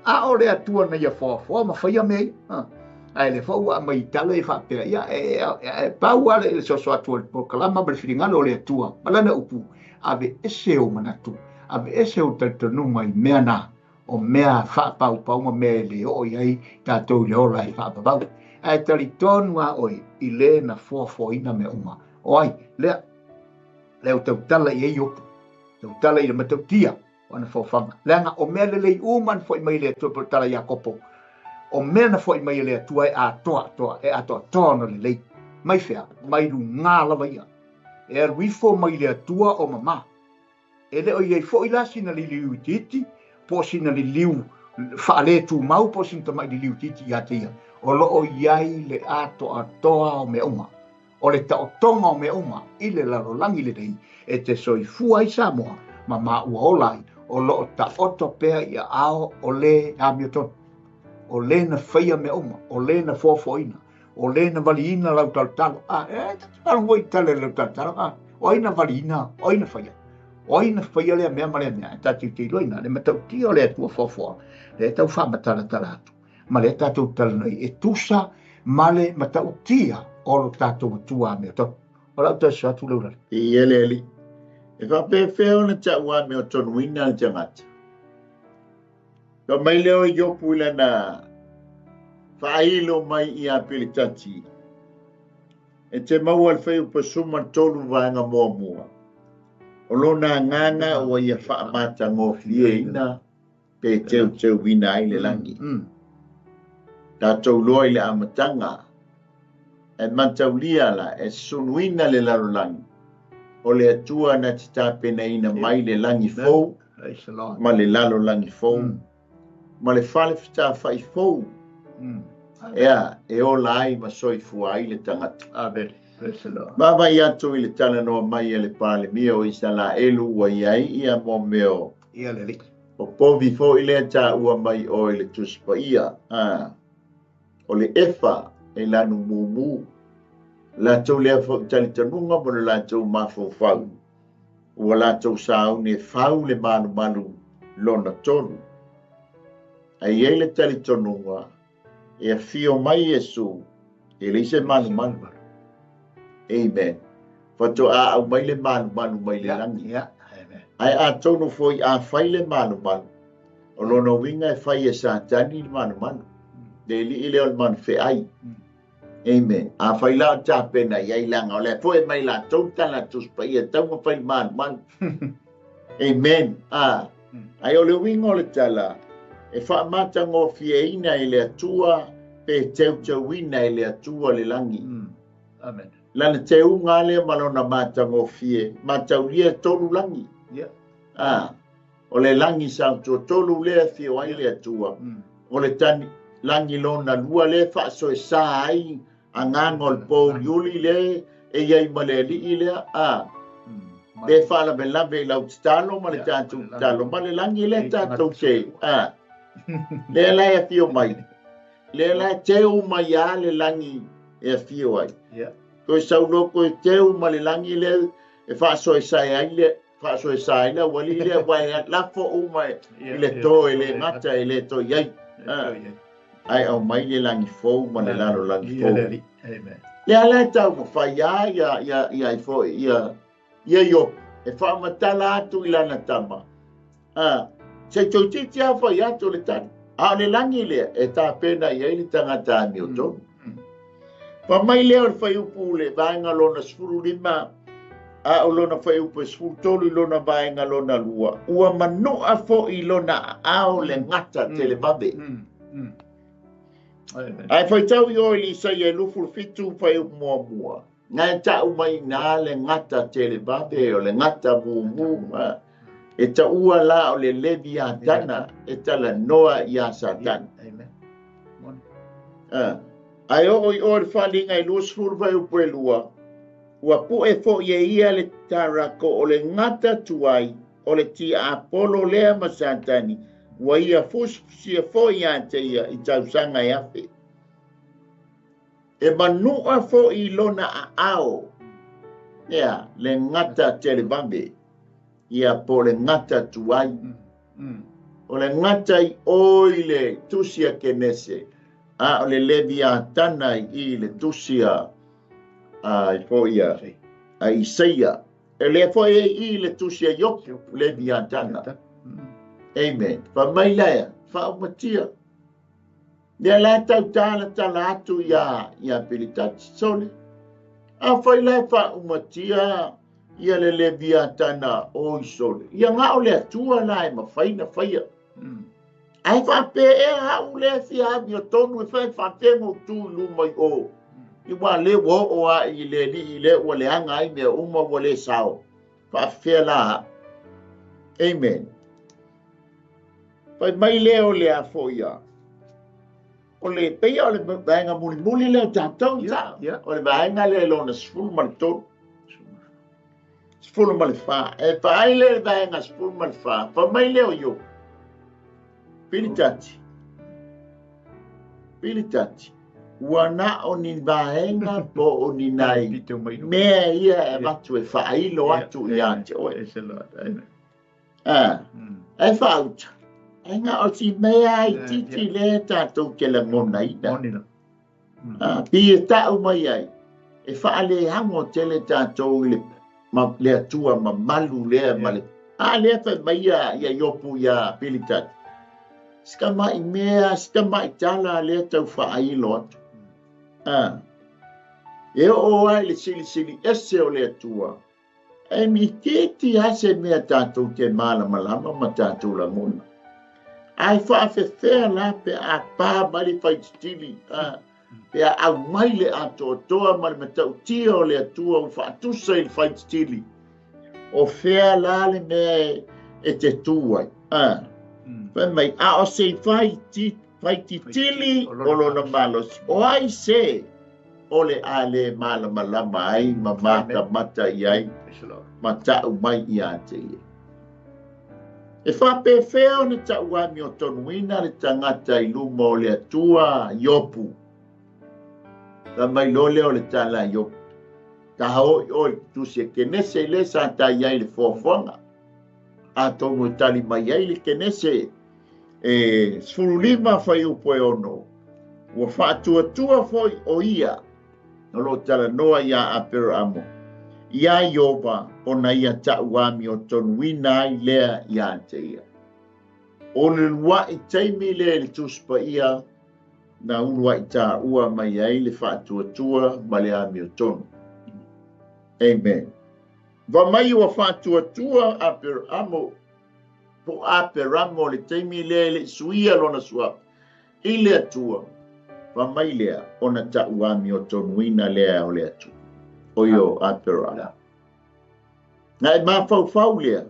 a ore atua na ia fo ma faia me ai le fo a mai tale fa pe ia e pa wa le so atua por kalama ber finga le atua malana upu ave ese o manatu ave ese o tonu mai meana o mea fa pa ma me le o ai tatou le ola fa pa ai tali tonu a oi I le na fo ina me uma oi le o tala I yo tala I le matautia ona fofanga langa o mele le uman foi mai le to tala Jakopo o mena foi mai le tua a toa no le mai fea mai lu ngala vai wi fo mai le tua o mama ele o ye foi la sina li utiti posina li liu faale tu mau posina tamai li liu titi ya tia o lo o yai le ato atoa o me uma o le ta tonga o me uma i le lalo langi le dei e te soifua i Samoa ma ua olai o lo ta oto pea ia ao o le amioton o le na faia me uma o le na fofoina o le na valiina lau taltalo talo wai tale lau taltalo o ina valiina o ina faia o ina faia le mea mare mea tatu te loina le matau tia o le atua fofoa le tau whamatala talatu ma le tatou talanai e tusa ma le matau tia o lo tatou tua mea to o lau tasu atu lau rari I eli e whapewheo na ta ua me o tonuina na tangata ka mai leo I yopu ila na whailo mai I a pelitati e te mau al wheu pasuma tolu vanga mua mua o lona nganga o ia whaamata ngofie ina pe teu wina ai le langi tātou loa I le amatanga e mataulia la e sunuina le larolangi o le atua na te tāpena ina mai le langi fou ma le lalo langi fou ma le whale whita whai fou ea e o lai ma soifua ai le tangata Baba I atu I le tala noa mai e le pāle mia o isa la elu ua iai ia mo meo o povi fo I le ta ua mai o I le tuspa ia o le efa e lanu mumu la tau lea fo tali tanunga mo le la tau mafo fau ua la tau sao ne fau le malu lona tonu ai e le tali tanunga e a fio mai Yesu e le se malu amen fato a au mai le malu mai le langi ai a tonu foi a fai le malu o lona winga e fai e sa tani le malu de li ile o man fe ai amen a fai la ta pena ia langa o le foi mai la tau tala tus pa ia tau ma fai man amen ai o le winga o le tala e fa mata ngo fieina I le atua pe teu wina I le atua le langi amen lana te unga le malona mata ngo fie mata ulia tolu langi o le langi sa tolu le fie wai le atua o le tani langi lona lua le fa so e sa ai angango le po yuli le e yai male li le de fa la bella be la talo ma le tatu talo ma le langi le tatu che le la e fio mai le la te u mai ya le langi e fio wai ko sau loko te u ma le langi le e fa so e sa ai le fa so e sa le wali le wai la fo u mai le to le ngata le to yai ai au mai le langi fo ma le lalo langi fo le ala tau mo fa ya fo ya yo e fa matala atu ilana tama se toti a fa ya to le tan le langi le e ta pena ia I tangata mi o to pa mai le o fa upu le vainga lona sfuru lima o lona fa upu sfuru tolu lona vainga lona lua ua manu a fo I lona ao le ngata tele babe ai fa tau yo li sa ye lufu fitu fa upu mua ngai ta mai na le ngata tele babe o le ngata mu e ta ua la o le levi a tana e tala noa I a satan ai o le whalinga I lua sfuru vai upu e lua ua pu e fo ye ia le tarako o le ngata tuai o le tia apolo lea ma satani ua ia fusia fo ia te ia I tausanga e afe e manua fo I lona a ao le ngata tele bambe ia po le ngata tuai o le ngata I oile tusia kenese o le levia tana I le tusia I fo ia a Isaia e le fo I le tusia yok levia tana amen fa mai laia fa umatia le la tau tala atu ia pilitat sole a fa la fa umatia ia le levia tana o sole ia nga o le atua la e mafaina faia ai fa pe e ha u le fia bi o tonu e fa tengo tu lu mai o I wa le wo o a I le o le anga I me uma wo le sao fa fe la amen Pai mai leo le a fo ia. O le peia o le vaenga muli leo tātou ta. O le vaenga le lo na sfulu malto. Sfulu malfa. E pai le vaenga sfulu malfa. Pa mai leo yo. Pilitati. Pilitati. Wana o ni vaenga po o ni nai. Mea ia e watu e whailo atu i ante oe. E whauta. Enga o si mea i titi le tātou ke la ngona ina. Pi e tau mai ai. E whaale hango tele tātou le atua ma malu lea ma le. A lea whai mai ia iopu ia Pilitati. Ska mai mea, ska mai tala lea tau whailo atu. E o ai le sili ese o le atua. E mi titi hase mea tātou te malama ma tātou la ngona. Ai whaafewhea la pe a pā mali whaititili. Pe a au mai le ato toa mali matau tia o le atua o whaatusa i whaititili. O whea la le mea e te tuai. Whai mai a o se whaititili o lona malos. O ai se o le a le malama ai ma mata i ai. Ma tau mai i ate i. E whape whea ne ta uami o tonuina le tangata i luma o le atua iopu. La mai lole o le tala iopu. Ta hao o tu se kenese le sa ta iai le fofonga. A tonu tali mai iai le kenese. E sfurulima whai upo e ono. Ua whaatua foi o ia. Nolo tala noa ia a pero amo. Ia ioba o na ia tauami o tonuina ai lea ia te ia. O le lua i teimi le tuspa ia na ulua i tā ua mai ai le whaatuatua ma le ami o tonu. Amen. Va mai ua whaatuatua a per amo po a per amo le teimi le suia lona sua. I le atua. Va mai lea o na tauami o tonuina lea o le atua. Oyo apera. Na e mawhau lea.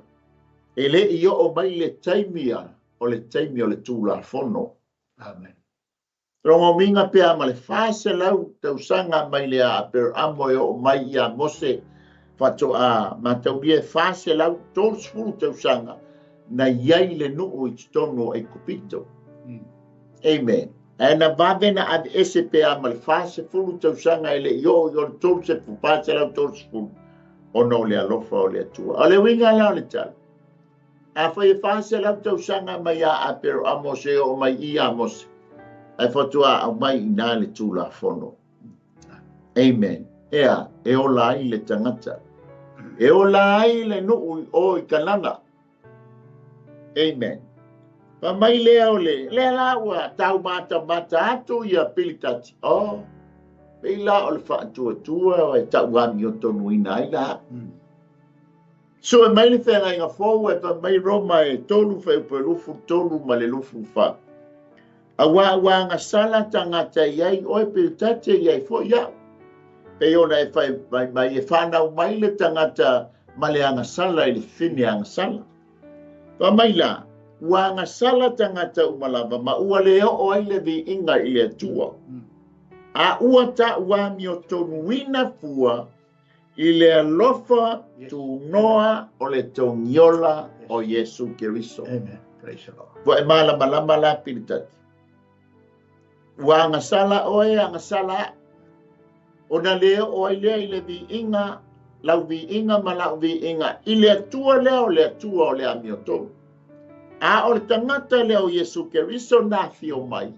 E le i o mai le taimia o le tūla fono. Amen. Rongo minga pea ma le whase lau tausanga mai lea apera amo e o mai ia mose whato a mataulia whase lau tōs furu tausanga na iai le nuu i titono e kupito. Amen. E na vavena ad ese pea ma le fase fulu tausanga ele yo tolu se pupate lau tolu fulu. O no le alofa o le atua. O le winga lau le tala. A whai fase lau tausanga mai a apero amose o mai I amose. E whatua au mai ina le tūla fono. Amen. Ea, e o lai le tangata. E o lai le nuu o I kanana. Amen. Pa mai lea o le la ua tau mata atu ia Pilitati. Oh, pei la o le whaatua o e tau wami o tonu ina ai la. So e mai le whenga inga fōu e pa mai roma e tolu whai upe lufu tolu ma le lufu wha. A wā ngā sala tangata iai o e Pilitati iai fo iau. Pei ona e whai mai e whanau mai le tangata ma le anga sala I le whine anga sala. Pa mai la. Wa nga sala tangata umalava ma ua leo o ai le vi inga I le tua. A ua ta ua mi o tonuina fua I le alofa tu noa o le toniola o Yesu Keriso. Amen. Praise the Lord. Wa e malama la Pilitati. Wa nga sala o e nga sala. O na leo o ai lea I le vi inga, lau vi inga ma lau vi inga. I le tua leo le tua o le ami o tonu. A o le tangata leo Yesu Keriso na fio mai.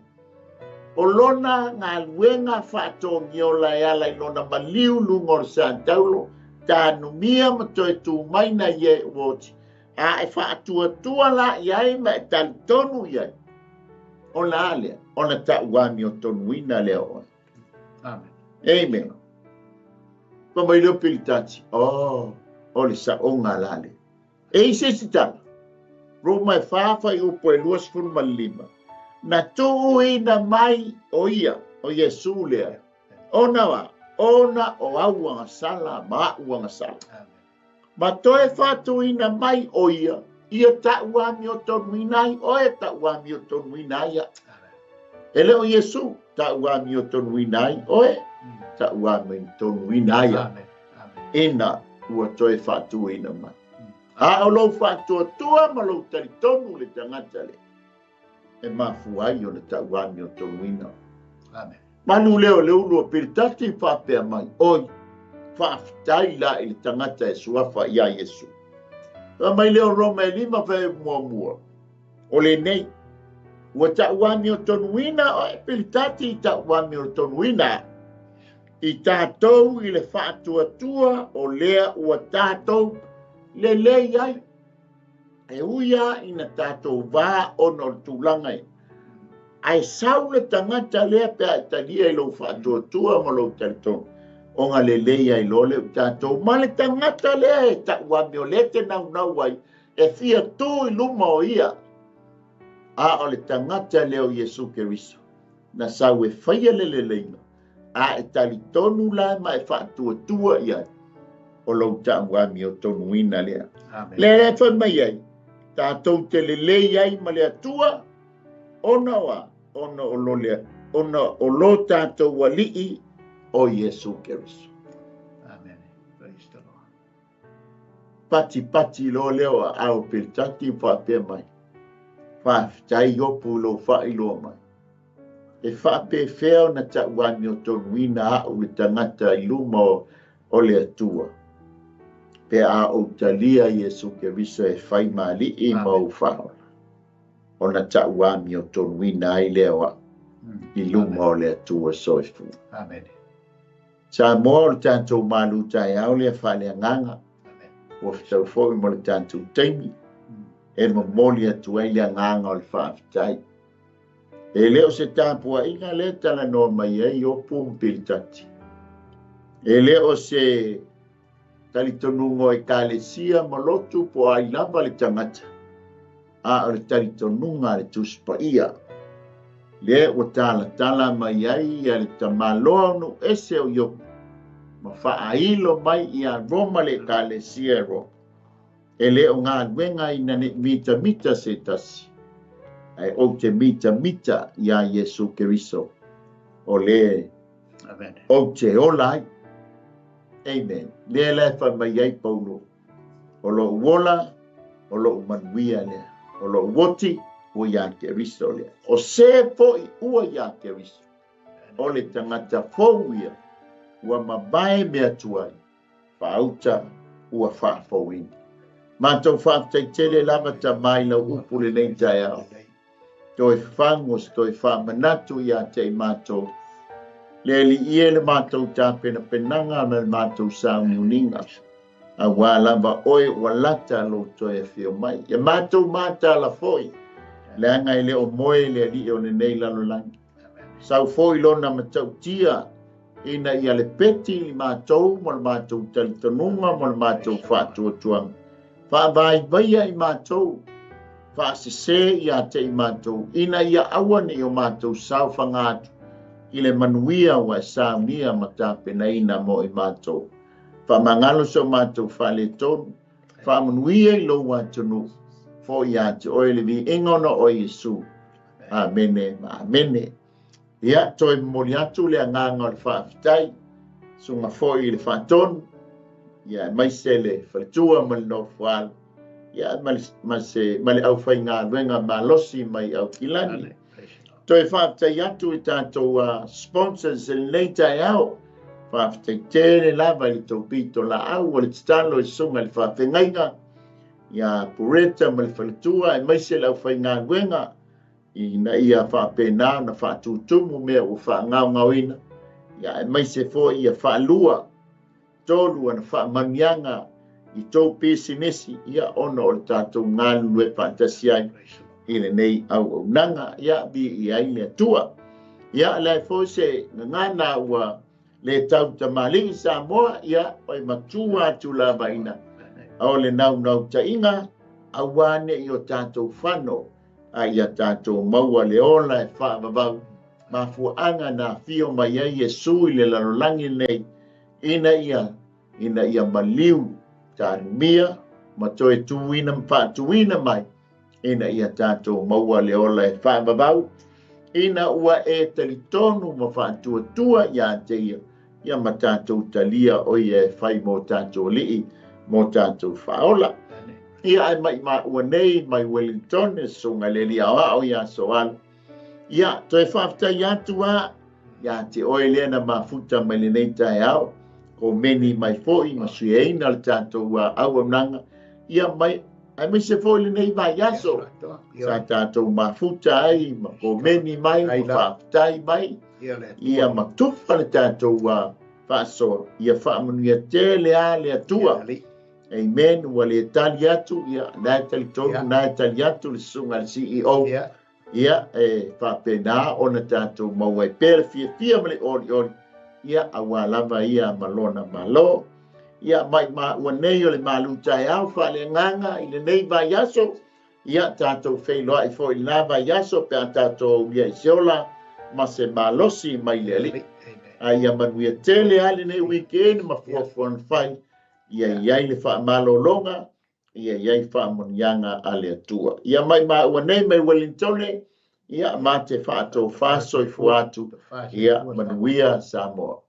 O lona ngā luenga whaato ngiola e ala I lona maliu lungor Santaulo, ta numia mato e tu mai na ye woti. A e whaatua la iai ma e talitonu iai. O la alea, o na ta uami o tonuina leo. Amen. Amen. Pa mai leo Pilitati. Oh, o le saonga lale. E se sitala. Roma e whawha I upo e luas fulmalima. Na tuu ina mai o ia, o Yesu lea. Ona wa, ona o auanga sala, ma auanga sala. Ma toe whatu ina mai o ia, ia ta'uami o tonu inai oe ta'uami o tonu inai ia. Ele o Yesu ta'uami o tonu inai oe ta'uami o tonu inai ia. Ina ua toe whātua ina mai. A o lo whātua tua ma lo tari tonu le tangata le. E mafuai o le ta'uami o tonu ina. Manu leo leo piritati whapea mai. Oi, whaafitai la i le tangata e suafa ia Yesu. Mai leo Roma e 5 whae mua. O le nei, ua ta'uami o tonu ina o e piritati i ta'uami o tonu ina. I tātou i le whātua o lea ua tātou le lei ai. E uia ina tātou wā ono tūlanga e. Ai sau le tangata lea pia talia i lo whātua ma lo tātou. O ngā le lei ai lo le tātou. Ma le tangata lea e ta'uami o le te nau ai. E fia tū i luma o ia. A o le tangata leo Yesu Keriso. Na sau e whaia le leima. A e tali tonu la ma e whātua ia. O lo ta'uami o tonu ina lea. Le wha mai ai. Tātou te lelei ai ma lea tua. Ona wa. Ona o lo lea. Ona o lo tātou walii o Yesu Keriso. Amen. Praise the Lord. Pati lo leo a au piltati whapea mai. Whaafitai opu lo whailo mai. E whape wheo na ta'uami o tonu ina au le tangata i luma o le atua. Pe a o talia Yesu Keriso e whai mali i mau whaola. O na ta'uami o tonu ina ai leo i luma o le atua soifu. Amen. Sa mo le tātou Malū Taeao le Faaleagaga. O fitau fōi mo le tātou taimi. E mamoli atu ai le nganga o le whaafitai. E leo se tāpua inga le tala no mai ai o pumpiltati. E leo se talitonungo e kālesia malotu po ai lava le tangata. A o le talitonunga le tuspaia. Le o tala mai ai a le tamaloa no ese o yoku. Ma whaailo mai i a Roma le kālesia ro. E leo ngā wenga i nane mita se tasi. Ai o te mita i a Yesu Keriso. O le o te olai. Amen. Le lefa mai ai paulo. O lo uola, o lo manuia lea. O lo woti, o ia Keriso lea. O se po i ua ia Keriso. O le tangata fōuia. Ua mabae mea tuai. Whaauta ua whaafauina. Mātou whaaftaitele lava ta mai lau upu le nei Taeao. Toi whangos, toi whaamanatu ia te mātou. Le li ie le mātou tā pena penanga me le mātou saununinga. A wā lava oe wa lata lo toi e whio mai. Ia mātou mātā la foi. Le angai le o moe le li o le nei lalolangi. Sau foi lona matau tia. Ina ia le peti li mātou, mo le mātou talitonunga, mo le mātou whātuatuanga. Whaavai vaia i mātou. Whaasese ia te i mātou. Ina ia awane o mātou sau whangātu. I le manuia wa saunia ma tāpena ina mo i mātou. Whamangalo so mātou whale tonu. Whamanuia i lo watunu. Fo ia te oe le vi ingono o Yesu. Amene, amene. Ia toi moli atu le nganga o le whaafitai. Sunga fo i le whaatonu. Ia mai se le whaletua ma le no whaal. Ia male au whai ngā ruenga malosi mai au kilani. Toi whaafitai atu i tātou sponsors le nei Taeao. Whaafitai tēne lava i tau pito la au o le titalo i sunga le whaafengainga. Ia pureta ma le whaletua e mai se le au whai ngā ruenga. Ina ia whaapena na whaatutumu mea o whaangau ngauina. Ia e mai se fo ia whaalua. Tolu ana whaamanianga i tau pēsinesi ia ono o le tātou ngālu e whaatasiai i le nei au nanga ia bi i aile atua. Ia lai fo se ngana ua le tau tamali sa moa ia oi matua atu la vaina. Au le nau ta inga awane i o tātou whano a ia tātou maua le ola e whaavavau. Ma fuanga na fio mai ai Yesu i le lalolangi nei. Ina ia Malū ta mia ma toe tuina mai ina ia tātou maua le ola e whaamabau ina ua e talitonu ma whaatuatua ia te ia ma tātou talia o ia e whai mō tātou lii mō tātou whaola ia ai mai ma ua nei mai Wellington e songa le lia o ia soal ia toe whaftai atu a ia te oe lena ma futa mai le nei Taeao ko meni mai foi ma sueina le tātou au amnanga ia mai ai mai se foi le nei vai aso sa tātou ma futa ai ma ko meni mai ma whaftai mai ia ma tupa le tātou whaaso ia whaamanuia te lea le atua amen ua le tali atu ia nai tali tonu nai tali atu le sunga le CEO ia e whapena ona tātou mauai pere fia ma le ori ia awa lava ia malona malo ia mai ma ua nei o le Malū Taeao Faaleagaga i le nei vai aso ia tātou whailoa i fo i lava i aso pe a tātou ia i seola ma se malosi mai le ali ia manuia tele ale nei weekend ma fuafuan whai ia iai le whaamalolonga ia iai whaamonianga ale atua ia mai ma ua nei mai Wellington ia ma te whaatou whasoi fuatu ia manuia Samoa